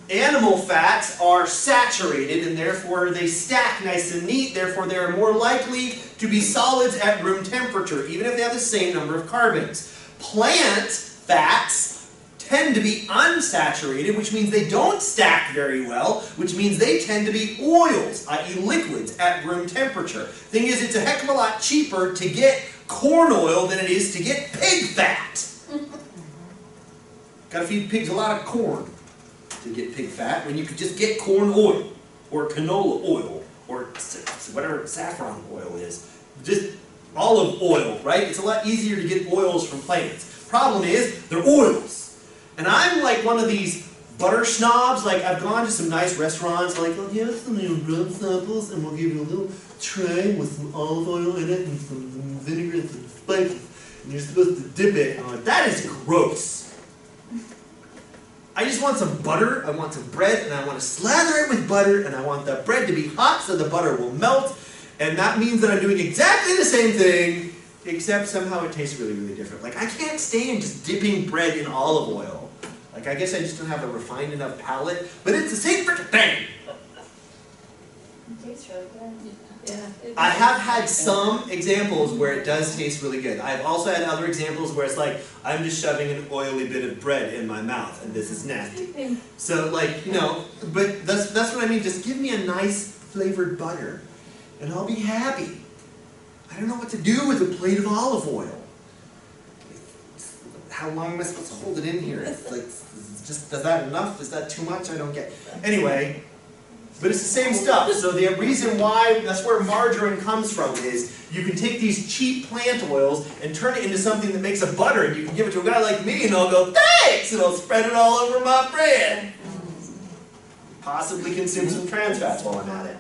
Animal fats are saturated and therefore they stack nice and neat, therefore they are more likely to be solids at room temperature, even if they have the same number of carbons. Plant fats tend to be unsaturated, which means they don't stack very well, which means they tend to be oils, i.e. liquids, at room temperature. Thing is, it's a heck of a lot cheaper to get corn oil than it is to get pig fat. Gotta feed pigs a lot of corn to get pig fat, when you could just get corn oil, or canola oil, or whatever saffron oil is. Just olive oil, right? It's a lot easier to get oils from plants. Problem is, they're oils. And I'm like one of these butter snobs. Like, I've gone to some nice restaurants, like, oh, here's some new rub samples, and we'll give you a little tray with some olive oil in it, and some vinegar and some spices, and you're supposed to dip it. And I'm like, that is gross. I just want some butter, I want some bread, and I want to slather it with butter, and I want the bread to be hot so the butter will melt, and that means that I'm doing exactly the same thing, except somehow it tastes really, really different. Like, I can't stand just dipping bread in olive oil. Like, I guess I just don't have a refined enough palate, but it's the same freaking thing! It tastes really good. Yeah. I have had some examples where it does taste really good. I've also had other examples where it's like, I'm just shoving an oily bit of bread in my mouth, and this is nasty. So, like, you know, but that's what I mean. Just give me a nice flavored butter, and I'll be happy. I don't know what to do with a plate of olive oil. How long am I supposed to hold it in here? It's like, just, is that enough? Is that too much? I don't get. Anyway. But it's the same stuff. So the reason why, that's where margarine comes from, is you can take these cheap plant oils and turn it into something that makes a butter, and you can give it to a guy like me, and I'll go, thanks, and I'll spread it all over my bread. Possibly consume some trans fats while I'm at it.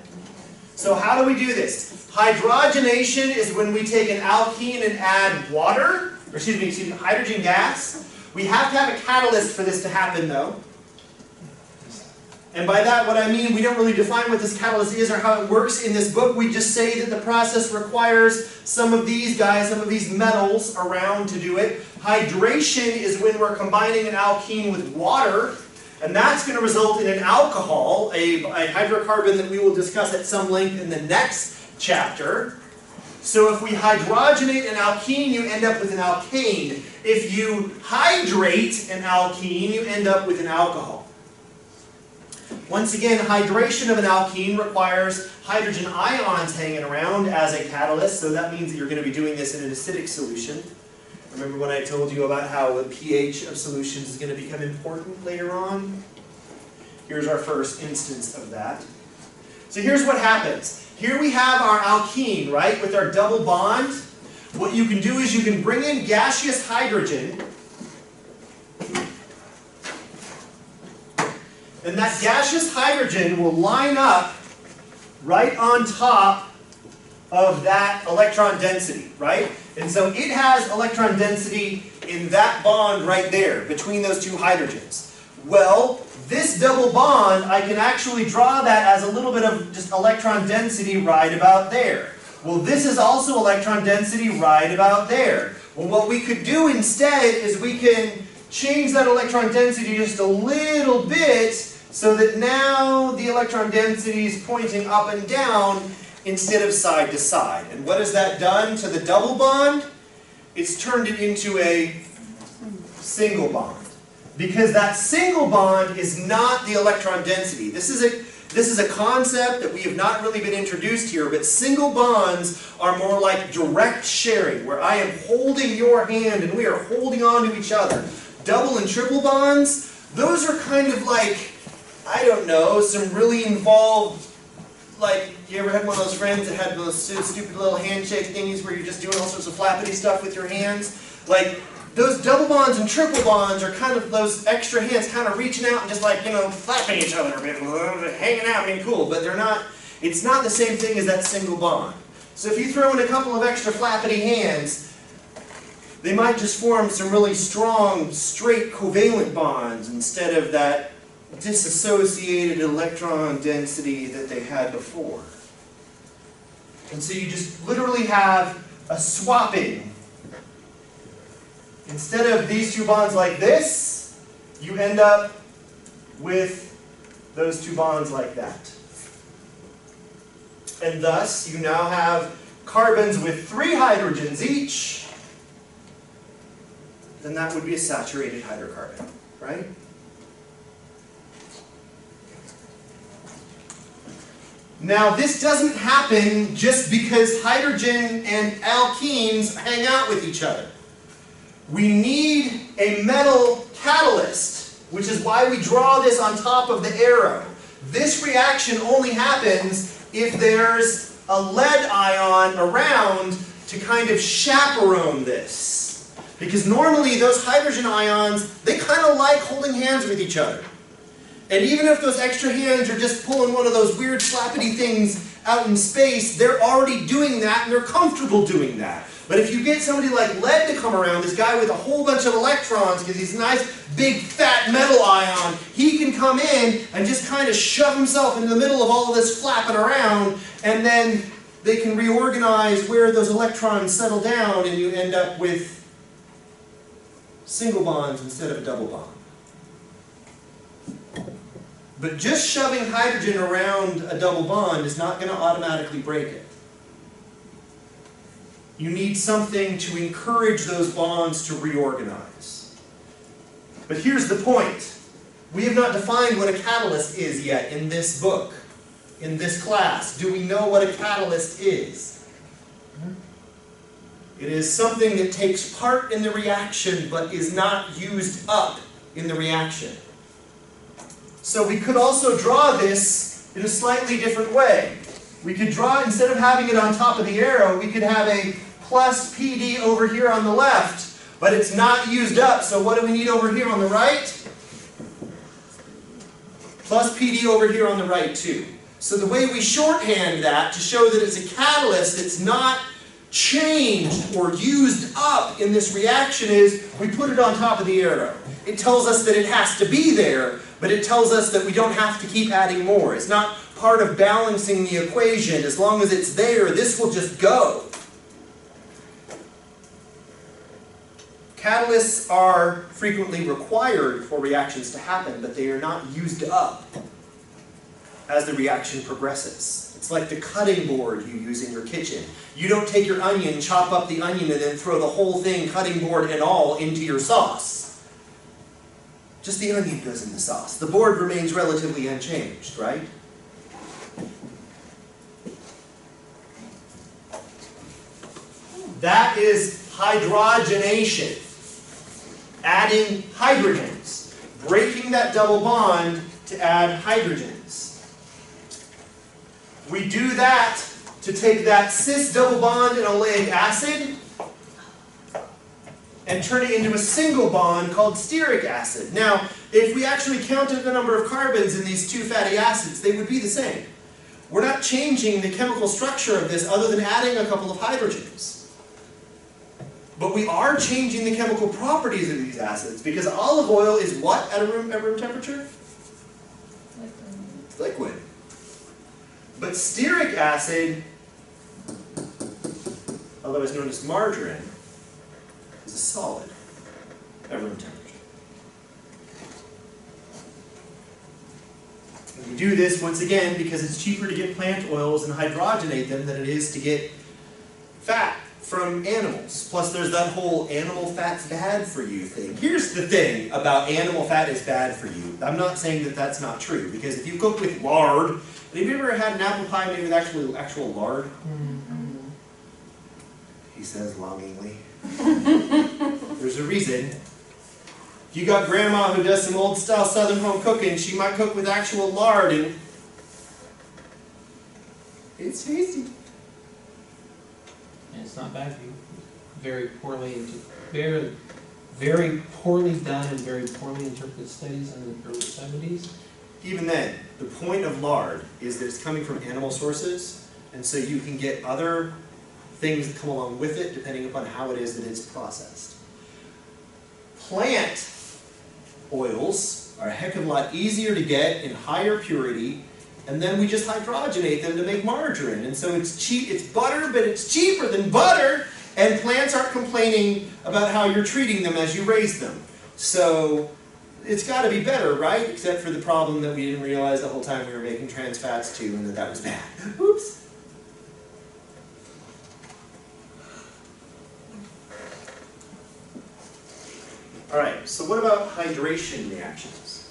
So how do we do this? Hydrogenation is when we take an alkene and add water, or excuse me, hydrogen gas. We have to have a catalyst for this to happen, though. And by that, what I mean, we don't really define what this catalyst is or how it works in this book. We just say that the process requires some of these guys, some of these metals around to do it. Hydration is when we're combining an alkene with water, and that's going to result in an alcohol, a hydrocarbon that we will discuss at some length in the next chapter. So if we hydrogenate an alkene, you end up with an alkane. If you hydrate an alkene, you end up with an alcohol. Once again, hydration of an alkene requires hydrogen ions hanging around as a catalyst, so that means that you're going to be doing this in an acidic solution. Remember when I told you about how the pH of solutions is going to become important later on? Here's our first instance of that. So here's what happens. Here we have our alkene, right, with our double bond. What you can do is you can bring in gaseous hydrogen, and that gaseous hydrogen will line up right on top of that electron density, right? And so it has electron density in that bond right there, between those two hydrogens. Well, this double bond, I can actually draw that as a little bit of just electron density right about there. Well, this is also electron density right about there. Well, what we could do instead is we can change that electron density just a little bit, so that now the electron density is pointing up and down instead of side to side. And what has that done to the double bond? It's turned it into a single bond. Because that single bond is not the electron density. This is a concept that we have not really been introduced here, but single bonds are more like direct sharing, where I am holding your hand and we are holding on to each other. Double and triple bonds, those are kind of like, I don't know, some really involved, like, you ever had one of those friends that had those stupid little handshake thingies where you're just doing all sorts of flappity stuff with your hands? Like, those double bonds and triple bonds are kind of those extra hands kind of reaching out and just like, you know, flapping each other a bit, hanging out, being cool, but they're not, it's not the same thing as that single bond. So if you throw in a couple of extra flappity hands, they might just form some really strong, straight covalent bonds instead of that disassociated electron density that they had before. And so you just literally have a swapping. Instead of these two bonds like this, you end up with those two bonds like that. And thus, you now have carbons with 3 hydrogens each. Then that would be a saturated hydrocarbon, right? Now, this doesn't happen just because hydrogen and alkenes hang out with each other. We need a metal catalyst, which is why we draw this on top of the arrow. This reaction only happens if there's a lead ion around to kind of chaperone this. Because normally those hydrogen ions, they kind of like holding hands with each other. And even if those extra hands are just pulling one of those weird slappity things out in space, they're already doing that and they're comfortable doing that. But if you get somebody like lead to come around, this guy with a whole bunch of electrons, because he's a nice big fat metal ion, he can come in and just kind of shove himself into the middle of all of this flapping around, and then they can reorganize where those electrons settle down, and you end up with single bonds instead of a double bond. But just shoving hydrogen around a double bond is not going to automatically break it. You need something to encourage those bonds to reorganize. But here's the point. We have not defined what a catalyst is yet in this book, in this class. Do we know what a catalyst is? It is something that takes part in the reaction but is not used up in the reaction. So we could also draw this in a slightly different way. We could draw, instead of having it on top of the arrow, we could have a plus PD over here on the left, but it's not used up, so what do we need over here on the right? Plus PD over here on the right too. So the way we shorthand that to show that it's a catalyst that's not changed or used up in this reaction is we put it on top of the arrow. It tells us that it has to be there, but it tells us that we don't have to keep adding more. It's not part of balancing the equation. As long as it's there, this will just go. Catalysts are frequently required for reactions to happen, but they are not used up as the reaction progresses. It's like the cutting board you use in your kitchen. You don't take your onion, chop up the onion, and then throw the whole thing, cutting board and all, into your sauce. Just the onion goes in the sauce. The board remains relatively unchanged, right? That is hydrogenation. Adding hydrogens. Breaking that double bond to add hydrogens. We do that to take that cis double bond in oleic acid and turn it into a single bond called stearic acid. Now, if we actually counted the number of carbons in these two fatty acids, they would be the same. We're not changing the chemical structure of this other than adding a couple of hydrogens. But we are changing the chemical properties of these acids, because olive oil is what at room temperature? It's liquid. But stearic acid, otherwise known as margarine, is a solid at room temperature. And we do this once again because it's cheaper to get plant oils and hydrogenate them than it is to get fat from animals. Plus there's that whole animal fat's bad for you thing. Here's the thing about animal fat is bad for you. I'm not saying that that's not true, because if you cook with lard, have you ever had an apple pie made with actual lard? Mm-hmm. He says longingly. There's a reason. If you got grandma who does some old style southern home cooking, she might cook with actual lard, and it's tasty. And it's not bad for you. Very poorly done and very poorly interpreted studies in the early 70s. Even then, the point of lard is that it's coming from animal sources, and so you can get other things that come along with it depending upon how it is that it's processed. Plant oils are a heck of a lot easier to get in higher purity, and then we just hydrogenate them to make margarine. And so it's cheap, it's butter, but it's cheaper than butter, and plants aren't complaining about how you're treating them as you raise them. So it's got to be better, right? Except for the problem that we didn't realize the whole time we were making trans fats too, and that was bad. Oops. Alright, so what about hydration reactions?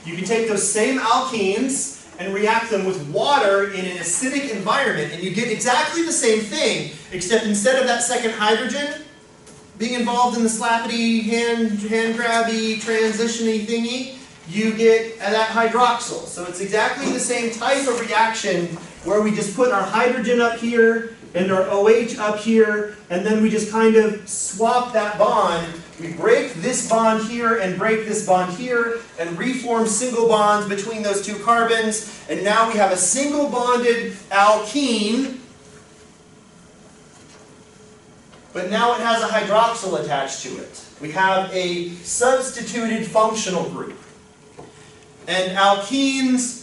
You can take those same alkenes and react them with water in an acidic environment, and you get exactly the same thing, except instead of that second hydrogen being involved in the slappity, hand grabby, transition-y thingy, you get that hydroxyl. So it's exactly the same type of reaction where we just put our hydrogen up here and our OH up here, and then we just kind of swap that bond. We break this bond here and break this bond here and reform single bonds between those two carbons, and now we have a single bonded alkene, but now it has a hydroxyl attached to it. We have a substituted functional group. And alkanes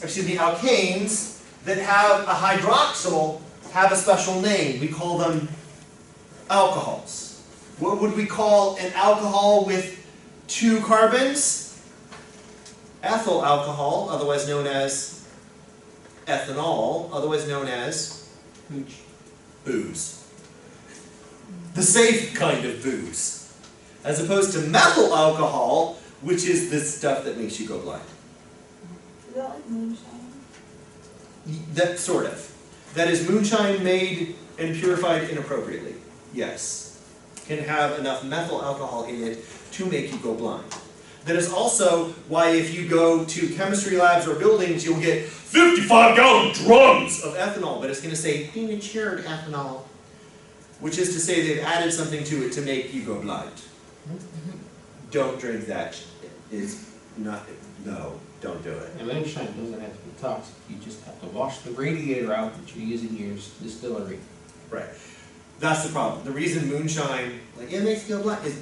that have a hydroxyl have a special name. We call them alcohols. What would we call an alcohol with 2 carbons? Ethyl alcohol, otherwise known as ethanol, otherwise known as booze. The safe kind of booze. As opposed to methyl alcohol, which is the stuff that makes you go blind. Is that like moonshine? That sort of. That is moonshine made and purified inappropriately. Yes. Can have enough methyl alcohol in it to make you go blind. That is also why if you go to chemistry labs or buildings, you'll get 55-gallon drums of ethanol, but it's going to say denatured ethanol, which is to say they've added something to it to make you go blind. Don't drink that. It's not, no, don't do it. And moonshine doesn't have to be toxic, you just have to wash the radiator out that you're using in your distillery. Right. That's the problem. The reason moonshine, like, it makes you go blind is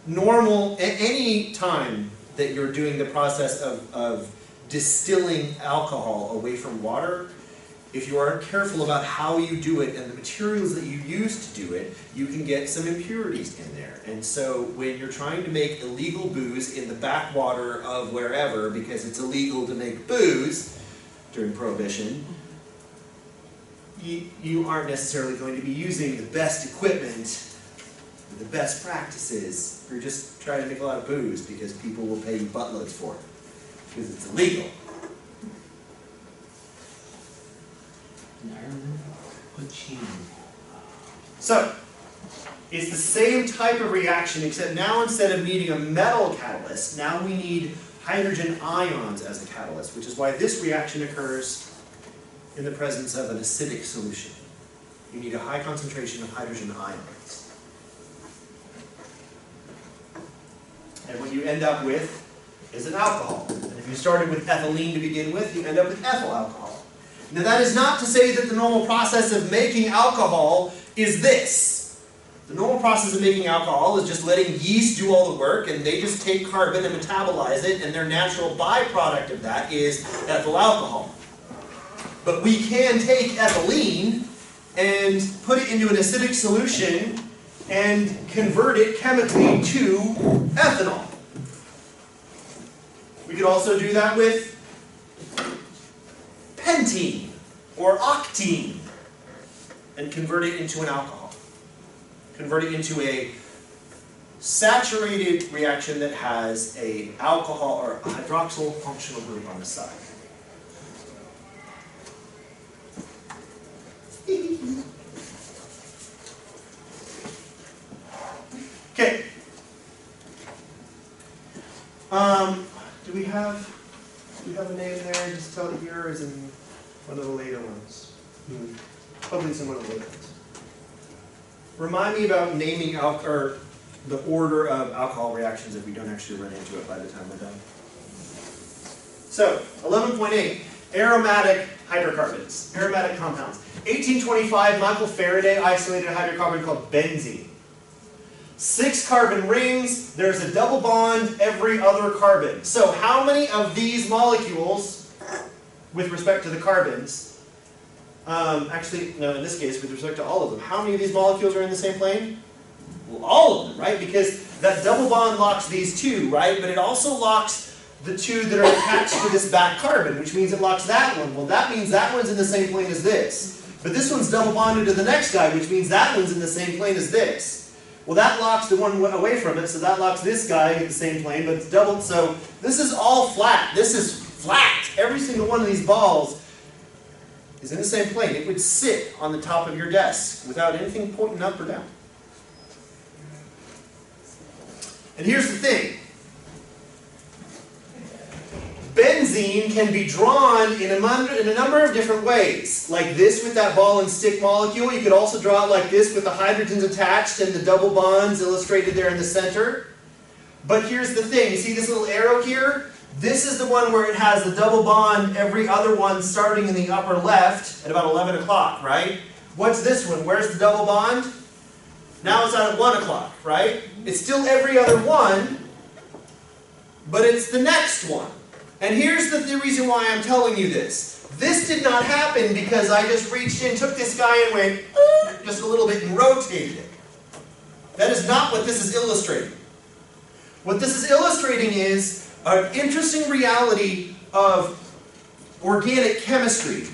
normal, any time that you're doing the process of distilling alcohol away from water, if you aren't careful about how you do it and the materials that you use to do it, you can get some impurities in there. And so when you're trying to make illegal booze in the backwater of wherever, because it's illegal to make booze during Prohibition, you aren't necessarily going to be using the best equipment, the best practices. You're just trying to make a lot of booze because people will pay you buttloads for it, because it's illegal. So, it's the same type of reaction, except now instead of needing a metal catalyst, now we need hydrogen ions as the catalyst, which is why this reaction occurs in the presence of an acidic solution. You need a high concentration of hydrogen ions. And what you end up with is an alcohol. And if you started with ethylene to begin with, you end up with ethyl alcohol. Now that is not to say that the normal process of making alcohol is this. The normal process of making alcohol is just letting yeast do all the work, and they just take carbon and metabolize it, and their natural byproduct of that is ethyl alcohol. But we can take ethylene and put it into an acidic solution and convert it chemically to ethanol. We could also do that with pentene or octene and convert it into an alcohol. Convert it into a saturated reaction that has an alcohol or a hydroxyl functional group on the side. Okay. Do we have a name there? Just tell it here, or is in one of the later ones? Probably it's in one of the later ones. Remind me about naming or the order of alcohol reactions if we don't actually run into it by the time we're done. So, 11.8, aromatic hydrocarbons, aromatic compounds. 1825, Michael Faraday isolated a hydrocarbon called benzene. 6 carbon rings, there's a double bond every other carbon. So how many of these molecules, with respect to the carbons, actually, no, in this case, with respect to all of them, how many of these molecules are in the same plane? Well, all of them, right? Because that double bond locks these 2, right? But it also locks the 2 that are attached to this back carbon, which means it locks that one. Well, that means that one's in the same plane as this. But this one's double bonded to the next guy, which means that one's in the same plane as this. Well, that locks the one away from it, so that locks this guy in the same plane, but it's doubled. So this is all flat. This is flat. Every single one of these balls is in the same plane. It would sit on the top of your desk without anything pointing up or down. And here's the thing. benzene can be drawn in a number of different ways. Like this with that ball and stick molecule. You could also draw it like this with the hydrogens attached and the double bonds illustrated there in the center. But here's the thing. You see this little arrow here? This is the one where it has the double bond, every other one starting in the upper left at about 11 o'clock, right? What's this one? Where's the double bond? Now it's out at 1 o'clock, right? It's still every other one, but it's the next one. And here's the reason why I'm telling you this. This did not happen because I just reached in, took this guy and went just a little bit and rotated it. That is not what this is illustrating. What this is illustrating is an interesting reality of organic chemistry.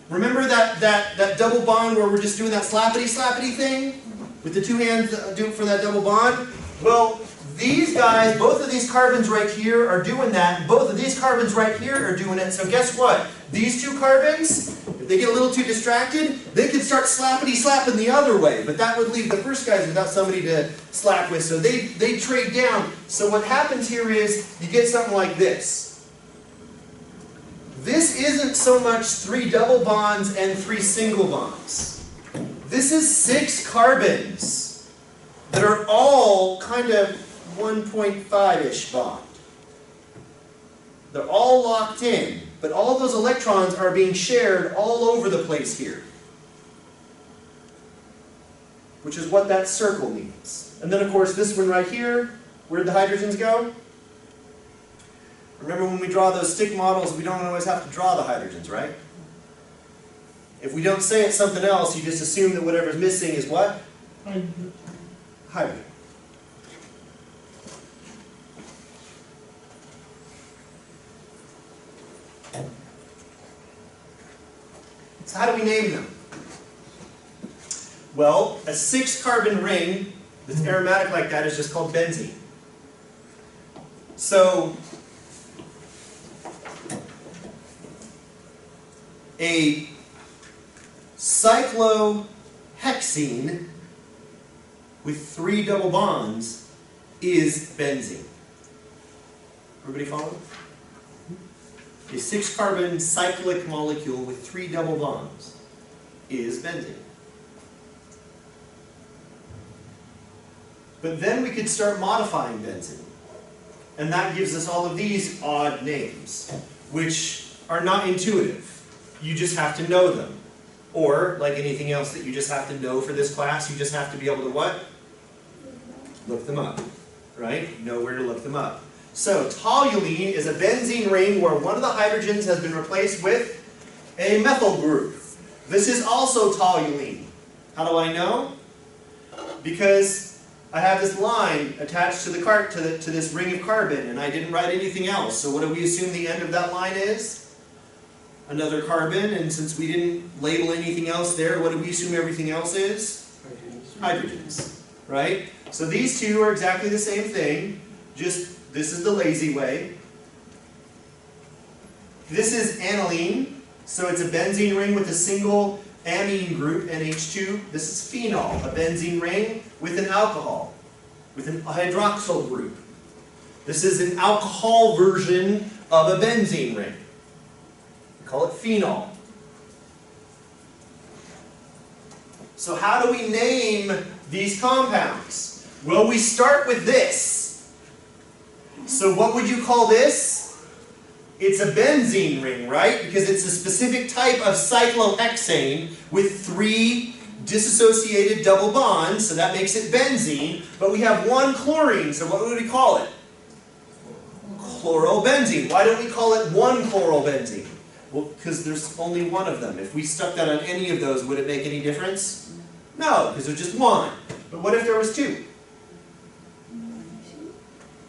Remember that double bond where we're just doing that slappity thing? With the two hands for that double bond? Well, these guys, both of these carbons right here are doing that. Both of these carbons right here are doing it. So guess what? These two carbons, if they get a little too distracted, they could start slapping the other way. But that would leave the first guys without somebody to slap with. So they trade down. So what happens here is you get something like this. This isn't so much 3 double bonds and 3 single bonds. This is 6 carbons that are all kind of 1.5-ish bond. They're all locked in, but all those electrons are being shared all over the place here. Which is what that circle means. And then of course this one right here, where'd the hydrogens go? Remember when we draw those stick models, we don't always have to draw the hydrogens, right? If we don't say it's something else, you just assume that whatever's missing is what? Hydrogen. So how do we name them? Well, a 6-carbon ring that's aromatic like that is just called benzene. So, a cyclohexene with 3 double bonds is benzene. Everybody follow? A 6-carbon cyclic molecule with 3 double bonds is benzene. But then we could start modifying benzene. And that gives us all of these odd names, which are not intuitive. You just have to know them. Or, like anything else that you just have to know for this class, you just have to be able to what? Look them up. Right? Know where to look them up. So, toluene is a benzene ring where one of the hydrogens has been replaced with a methyl group. This is also toluene. How do I know? Because I have this line attached to to this ring of carbon, and I didn't write anything else. So what do we assume the end of that line is? Another carbon, and since we didn't label anything else there, what do we assume everything else is? Hydrogens. Right? So these two are exactly the same thing, just this is the lazy way. This is aniline, so it's a benzene ring with a single amine group, NH2. This is phenol, a benzene ring with an alcohol, with a hydroxyl group. This is an alcohol version of a benzene ring. We call it phenol. So how do we name these compounds? Well, we start with this. So what would you call this? It's a benzene ring, right? Because it's a specific type of cyclohexane with 3 dissociated double bonds, so that makes it benzene. But we have 1 chlorine, so what would we call it? Chlorobenzene. Why don't we call it 1 chlorobenzene? Well, because there's only 1 of them. If we stuck that on any of those, would it make any difference? No, because there's just 1. But what if there was 2?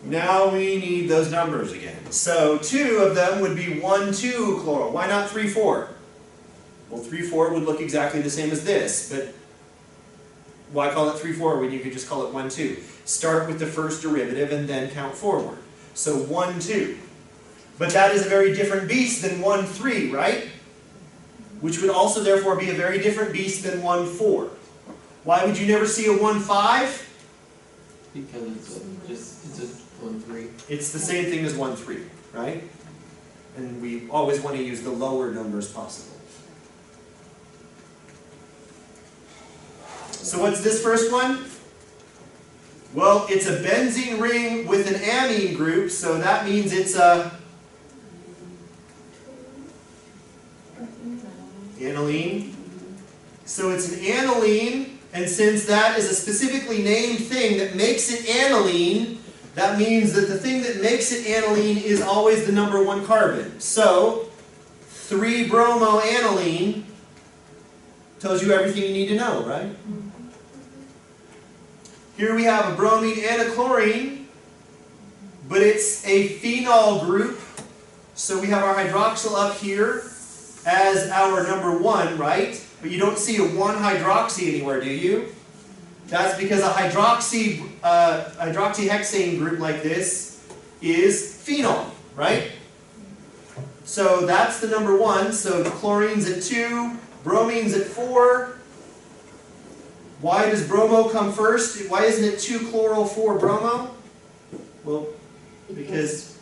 Now we need those numbers again. So 2 of them would be 1,2-chloro. Why not 3,4? Well, 3,4 would look exactly the same as this, but why call it 3,4 when you could just call it 1,2? Start with the first derivative and then count forward. So 1,2. But that is a very different beast than 1,3, right? Which would also therefore be a very different beast than 1,4. Why would you never see a 1,5? Because it's just 1,3. It's the same thing as 1,3, right? And we always want to use the lower numbers possible. So what's this first one? Well, it's a benzene ring with an amine group, so that means it's a aniline. So it's an aniline, and since that is a specifically named thing that makes it aniline, that means that the thing that makes it aniline is always the number 1 carbon. So 3-bromoaniline tells you everything you need to know, right? Here we have a bromine and a chlorine, but it's a phenol group. So we have our hydroxyl up here as our number 1, right? But you don't see a 1-hydroxy anywhere, do you? That's because a hydroxyhexane group like this is phenol, right? So that's the number 1. So the chlorine's at 2, bromine's at 4. Why does bromo come first? Why isn't it 2-chloral 4-bromo? Well, because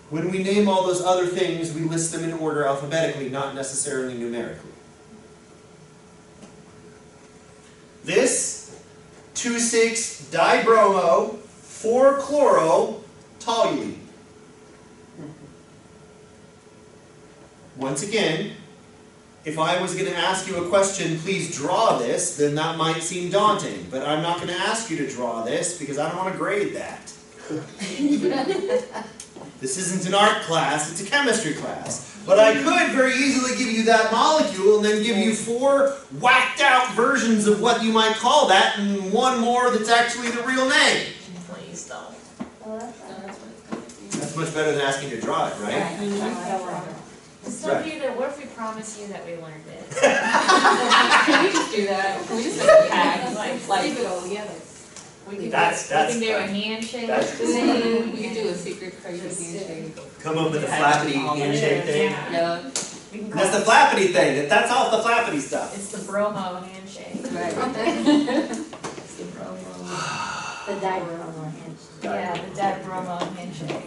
when we name all those other things, we list them in order alphabetically, not necessarily numerically. This 2,6-dibromo 4-chlorotoluene. Once again, if I was going to ask you a question, please draw this, then that might seem daunting. But I'm not going to ask you to draw this because I don't want to grade that. This isn't an art class, it's a chemistry class. But I could very easily give you that molecule and then give you 4 whacked out versions of what you might call that and 1 more that's actually the real name. Please don't. That's much better than asking you to draw it, right? Still do that. What if we promise you that we learned it? Can we just do that? Can we just make a pact, like, Leave it all together. We can That's do a fun. handshake. That's we can do a secret crazy handshake. Come up with a flappity handshake thing. Yeah. We can call That's the it, flappity thing. That's all the flappity stuff. it's the bromo handshake. Right. It's the bromo. The dibromo hinge. Yeah, the dibromo handshake.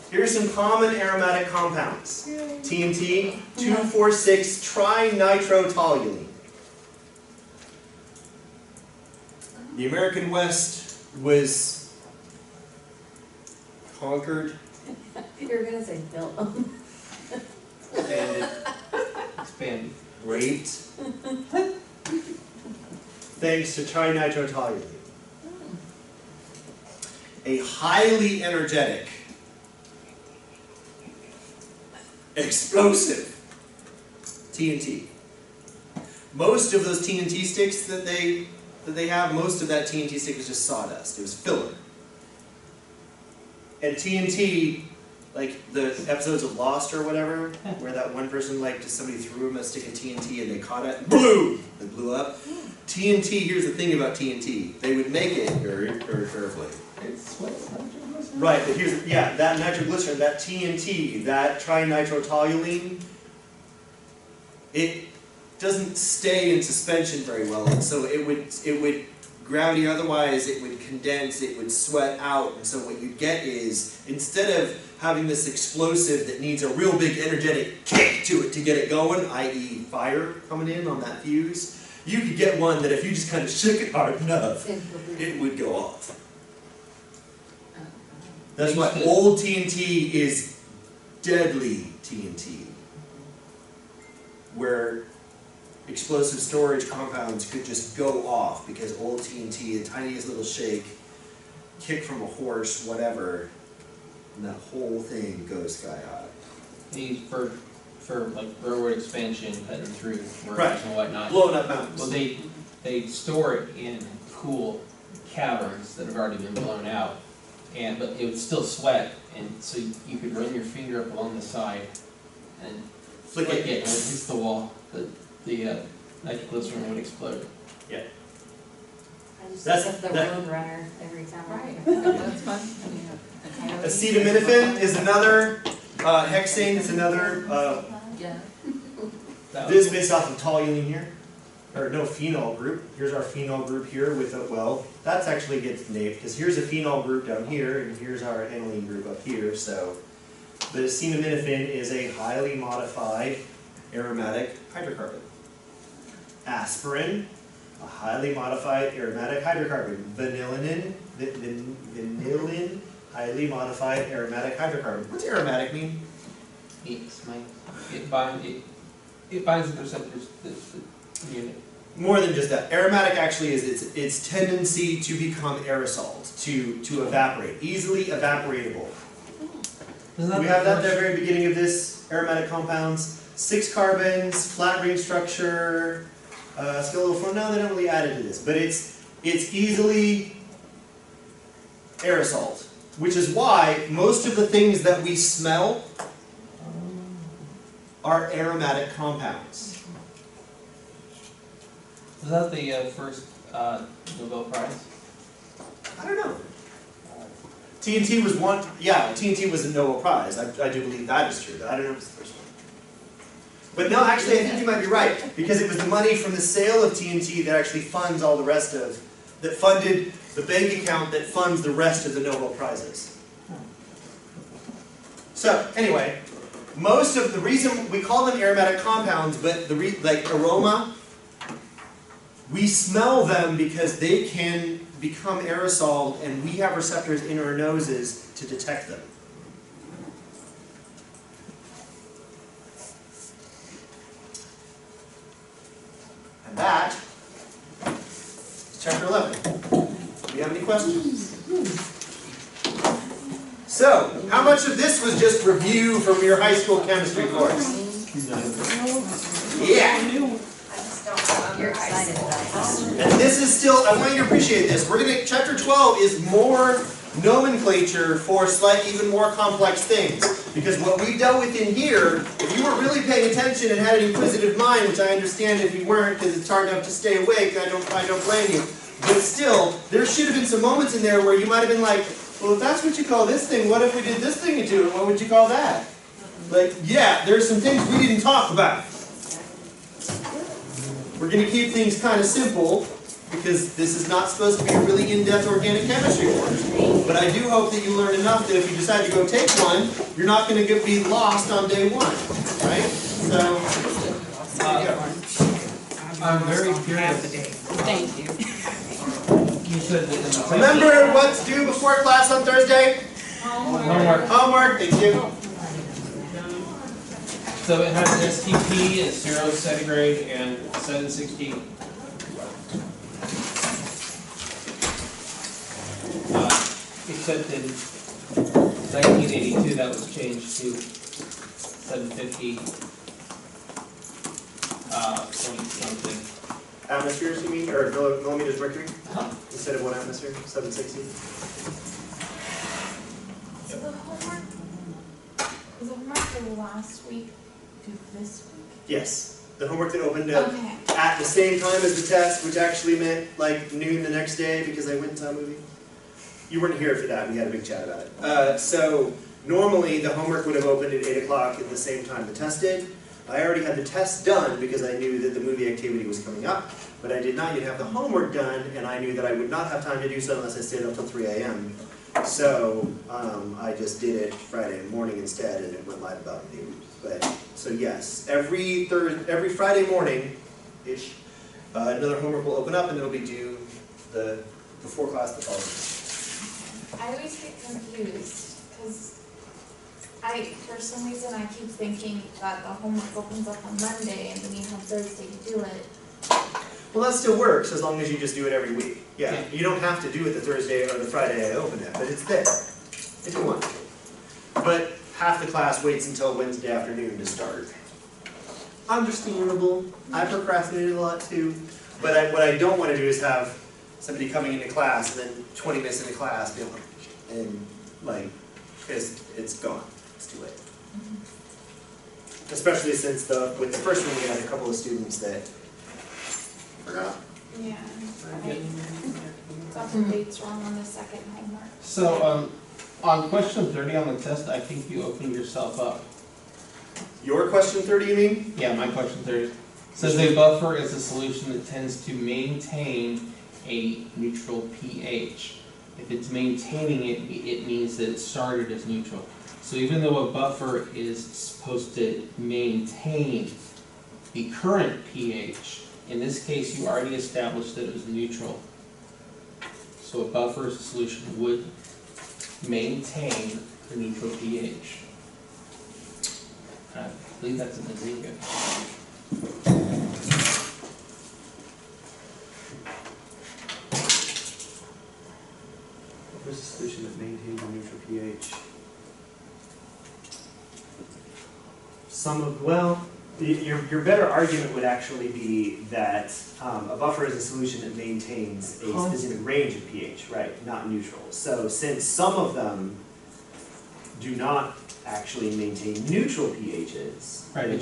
Here's some common aromatic compounds. TNT 2,4,6-trinitrotoluene. The American West was conquered, You were gonna say built. Expanded. raped, thanks to trinitrotoluene. A highly energetic, explosive TNT. Most of those TNT sticks that they have, most of that TNT stick was just sawdust. It was filler. And TNT, like the episodes of Lost or whatever, where that one person, like, just somebody threw him a stick of TNT and they caught it, boom! It blew up. TNT, here's the thing about TNT. They would make it very, very carefully. It's what's nitroglycerin? Right, but here's, yeah, that nitroglycerin, that TNT, that trinitrotoluene, it doesn't stay in suspension very well, and so it would gravity, otherwise it would condense, it would sweat out, and so what you get is, instead of having this explosive that needs a real big energetic kick to it to get it going, i.e. fire coming in on that fuse, you could get one that if you just kind of shook it hard enough, it would go off. That's why old TNT is deadly TNT, where explosive storage compounds could just go off because old TNT, the tiniest little shake, kick from a horse, whatever, and that whole thing goes sky high. These for like railroad expansion, cutting through Right. works and whatnot. Blowing up mountains. Well, they store it in cool caverns that have already been blown out, but it would still sweat, and so you could run your finger up along the side and Flick flick it. it, and when it hits the wall, the nitroglycerin would explode. I just That's- think of the that- road runner every time. Right. That's fun. Acetaminophen is another, hexane is another, Yeah. That this is based off of toluene here. or no phenol group. Here's our phenol group here with a, well, that's actually gets named, because here's a phenol group down here, and here's our aniline group up here, so. But acetaminophen is a highly modified aromatic hydrocarbon. Aspirin, a highly modified aromatic hydrocarbon. Vanillin, highly modified aromatic hydrocarbon. What's aromatic mean? It binds with receptors that unit. More than just that. Aromatic actually is its tendency to become aerosoled, to evaporate, easily evaporatable. We have that at the very beginning of this, aromatic compounds. 6 carbons, flat ring structure, skeletal form. No, they don't really add it to this, but it's easily aerosoled, which is why most of the things that we smell are aromatic compounds. Was that the first Nobel Prize? I don't know. TNT was one, yeah, TNT was a Nobel Prize. I do believe that is true. I don't know if it's the first one. But no, actually, I think you might be right, because it was the money from the sale of TNT that actually funds all the rest of, that funded the bank account that funds the rest of the Nobel Prizes. So, anyway, most of the reason we call them aromatic compounds, but like aroma, we smell them because they can become aerosoled, and we have receptors in our noses to detect them. And that is chapter 11. Do you have any questions? So, how much of this was just review from your high school chemistry course? Yeah! You're excited about it. And this is still, I want you to appreciate this. We're going to, chapter 12 is more nomenclature for slightly even more complex things. Because what we dealt with in here, if you were really paying attention and had an inquisitive mind, which I understand if you weren't because it's hard enough to stay awake, I don't blame you. But still, there should have been some moments in there where you might have been like, well, if that's what you call this thing, what if we did this thing into it? What would you call that? Like, yeah, there's some things we didn't talk about. We're going to keep things kind of simple, because this is not supposed to be a really in-depth organic chemistry course. But I do hope that you learn enough that if you decide to go take one, you're not going to be lost on day one, right? So, there you go. I'm very curious. Thank you. You said that in the Remember what's due before class on Thursday? homework. Homework, thank you. So it has STP at 0 centigrade and 716. Except in 1982 that was changed to 750 point something. Atmospheres, you mean? Or millimeters mercury? Instead of 1 atmosphere? 760? So the homework, is the homework for last week due this week? Yes. The homework that opened up Okay. at the same time as the test, which actually meant like noon the next day because I went and saw a movie. You weren't here for that. We had a big chat about it. So normally the homework would have opened at 8 o'clock at the same time the test did. I already had the test done because I knew that the movie activity was coming up, but I did not yet have the homework done, and I knew that I would not have time to do so unless I stayed up till 3 a.m. So I just did it Friday morning instead, and it went live about noon. But so yes, every Friday morning-ish, another homework will open up, and it'll be due before class the following. I always get confused because for some reason I keep thinking that the homework opens up on Monday and then you have Thursday to do it. Well, that still works as long as you just do it every week. Yeah, you don't have to do it the Thursday or the Friday I open it, but it's there if you want to. But half the class waits until Wednesday afternoon to start. Understandable. I procrastinated a lot too. But what I don't want to do is have somebody coming into class and then 20 minutes into class being like, and like, because it's gone. It's too late. Especially since with the first one we had a couple of students that forgot. Yeah. I got the dates wrong on the second homework. So on question 30 on the test, I think you opened yourself up. Your question 30, you mean? Yeah, my question 30. Says a buffer is a solution that tends to maintain a neutral pH. If it's maintaining it, it means that it started as neutral. So even though a buffer is supposed to maintain the current pH, in this case you already established that it was neutral. So a buffer as a solution would maintain the neutral pH. I believe that's a Bazinga. What's the solution that maintains a neutral pH? Your better argument would actually be that a buffer is a solution that maintains a specific range of pH, right, not neutral. So since some of them do not actually maintain neutral pHs, Right, but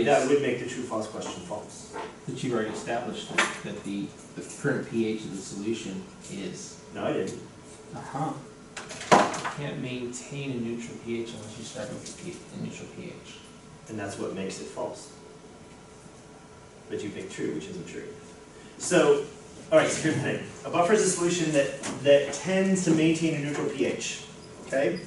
that would make the true-false question false. But you've already established that the current pH of the solution is. No, I didn't. Uh-huh. You can't maintain a neutral pH unless you start with a neutral pH. And that's what makes it false. But you pick true, which isn't true. So, all right, so here's the thing. A buffer is a solution that tends to maintain a neutral pH, okay?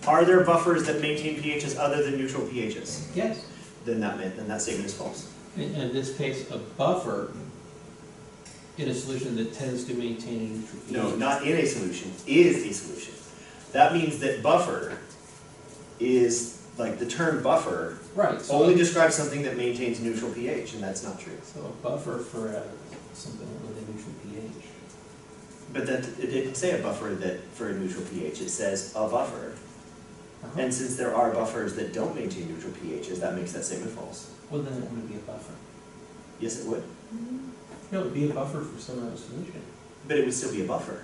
Are there buffers that maintain pHs other than neutral pHs? Yes. Then that statement is false. In this case, a buffer in a solution that tends to maintain a neutral pH. No, not in a solution, is a solution. That means that buffer is, like the term buffer, Right. So only describes something that maintains neutral pH, and that's not true. So a buffer for something with a neutral pH. But that, it didn't say a buffer for a neutral pH, it says a buffer. Uh-huh. And since there are buffers that don't maintain neutral pHs, that makes that statement false. Well, then it wouldn't be a buffer. Yes, it would. No, it would be a buffer for some other solution. But it would still be a buffer.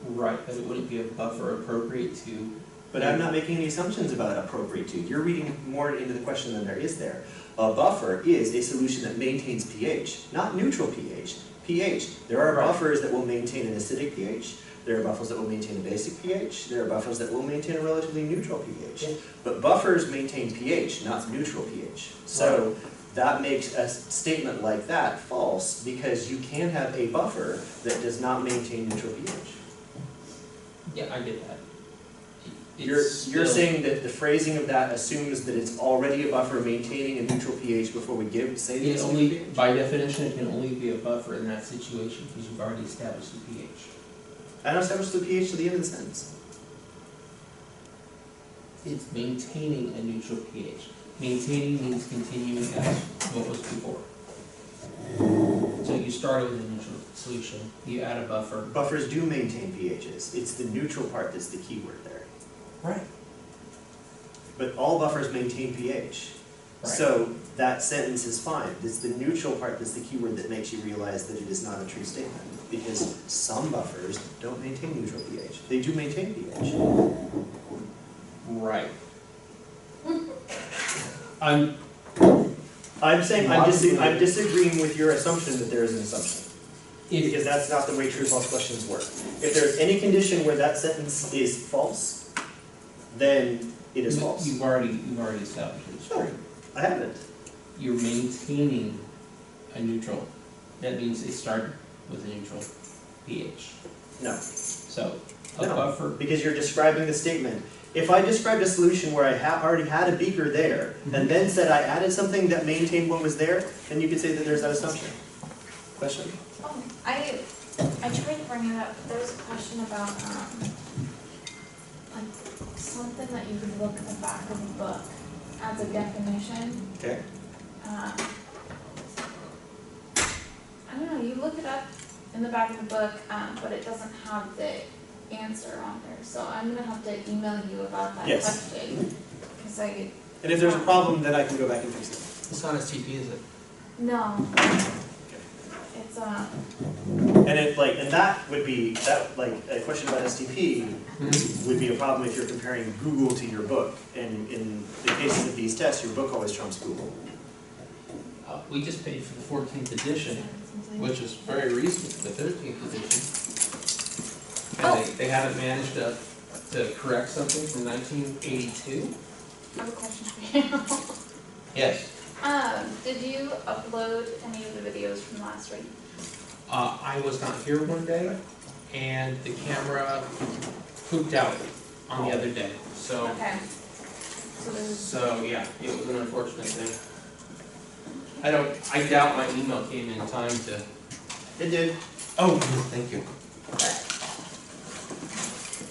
Right, but it wouldn't be a buffer appropriate to. But I'm not making any assumptions about appropriate to. You're reading more into the question than there is there. A buffer is a solution that maintains pH, not neutral pH. pH. There are Right. buffers that will maintain an acidic pH. There are buffers that will maintain a basic pH. There are buffers that will maintain a relatively neutral pH. Yeah. But buffers maintain pH, not neutral pH. So that makes a statement like that false because you can have a buffer that does not maintain neutral pH. Yeah, I get that. You're saying that the phrasing of that assumes that it's already a buffer maintaining a neutral pH before we say the It neutral only, pH? by definition, it can only be a buffer in that situation because you've already established the pH. I don't establish the pH to the end of the sentence. It's maintaining a neutral pH. Maintaining means continuing as what was before. So you started with a neutral solution, you add a buffer. Buffers do maintain pHs. It's the neutral part that's the key word there. Right. But all buffers maintain pH. Right. So that sentence is fine. It's the neutral part that's the key word that makes you realize that it is not a true statement. Because some buffers don't maintain neutral pH. They do maintain pH. Right. I'm saying I'm disagreeing with your assumption that there is an assumption. Because that's not the way true-false questions work. If there's any condition where that sentence is false, then it is false. You've already established it's No. true. I haven't. You're maintaining a neutral. That means it started with a neutral pH. No. So a No. buffer. Because you're describing the statement. If I described a solution where I already had a beaker there, and then said I added something that maintained what was there, then you could say that there's that assumption. Question? Oh, I tried to bring it up, there was a question about, like, something that you could look at the back of the book as a definition. Okay. I don't know, you look it up in the back of the book, but it doesn't have the answer on there, so I'm gonna have to email you about that Yes. question. Cause And if there's a problem, then I can go back and fix it. It's not STP, is it? no. It's, And that would be, a question about STP would be a problem if you're comparing Google to your book. And in the cases of these tests, your book always trumps Google. We just paid for the 14th edition, which is very recent, the 13th edition. And they haven't managed to correct something from 1982? I have a question for you. Yes. Did you upload any of the videos from last week? I was not here one day, and the camera pooped out on the other day, so, Okay. So there's, so, yeah, it was an unfortunate thing. I doubt my email came in time to, It did. oh, thank you.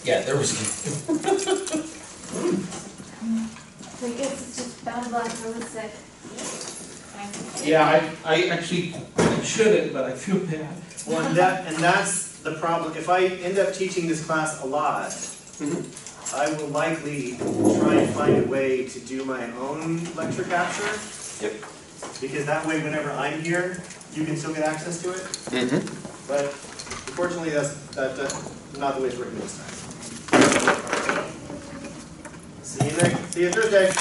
Yeah, there was, I guess it's just bad luck, I was sick. yeah, I actually shouldn't, but I feel bad. Well, and that's the problem. If I end up teaching this class a lot, I will likely try and find a way to do my own lecture capture. Yep. Because that way, whenever I'm here, you can still get access to it. But unfortunately, that's not the way it's working this time. See you Thursday.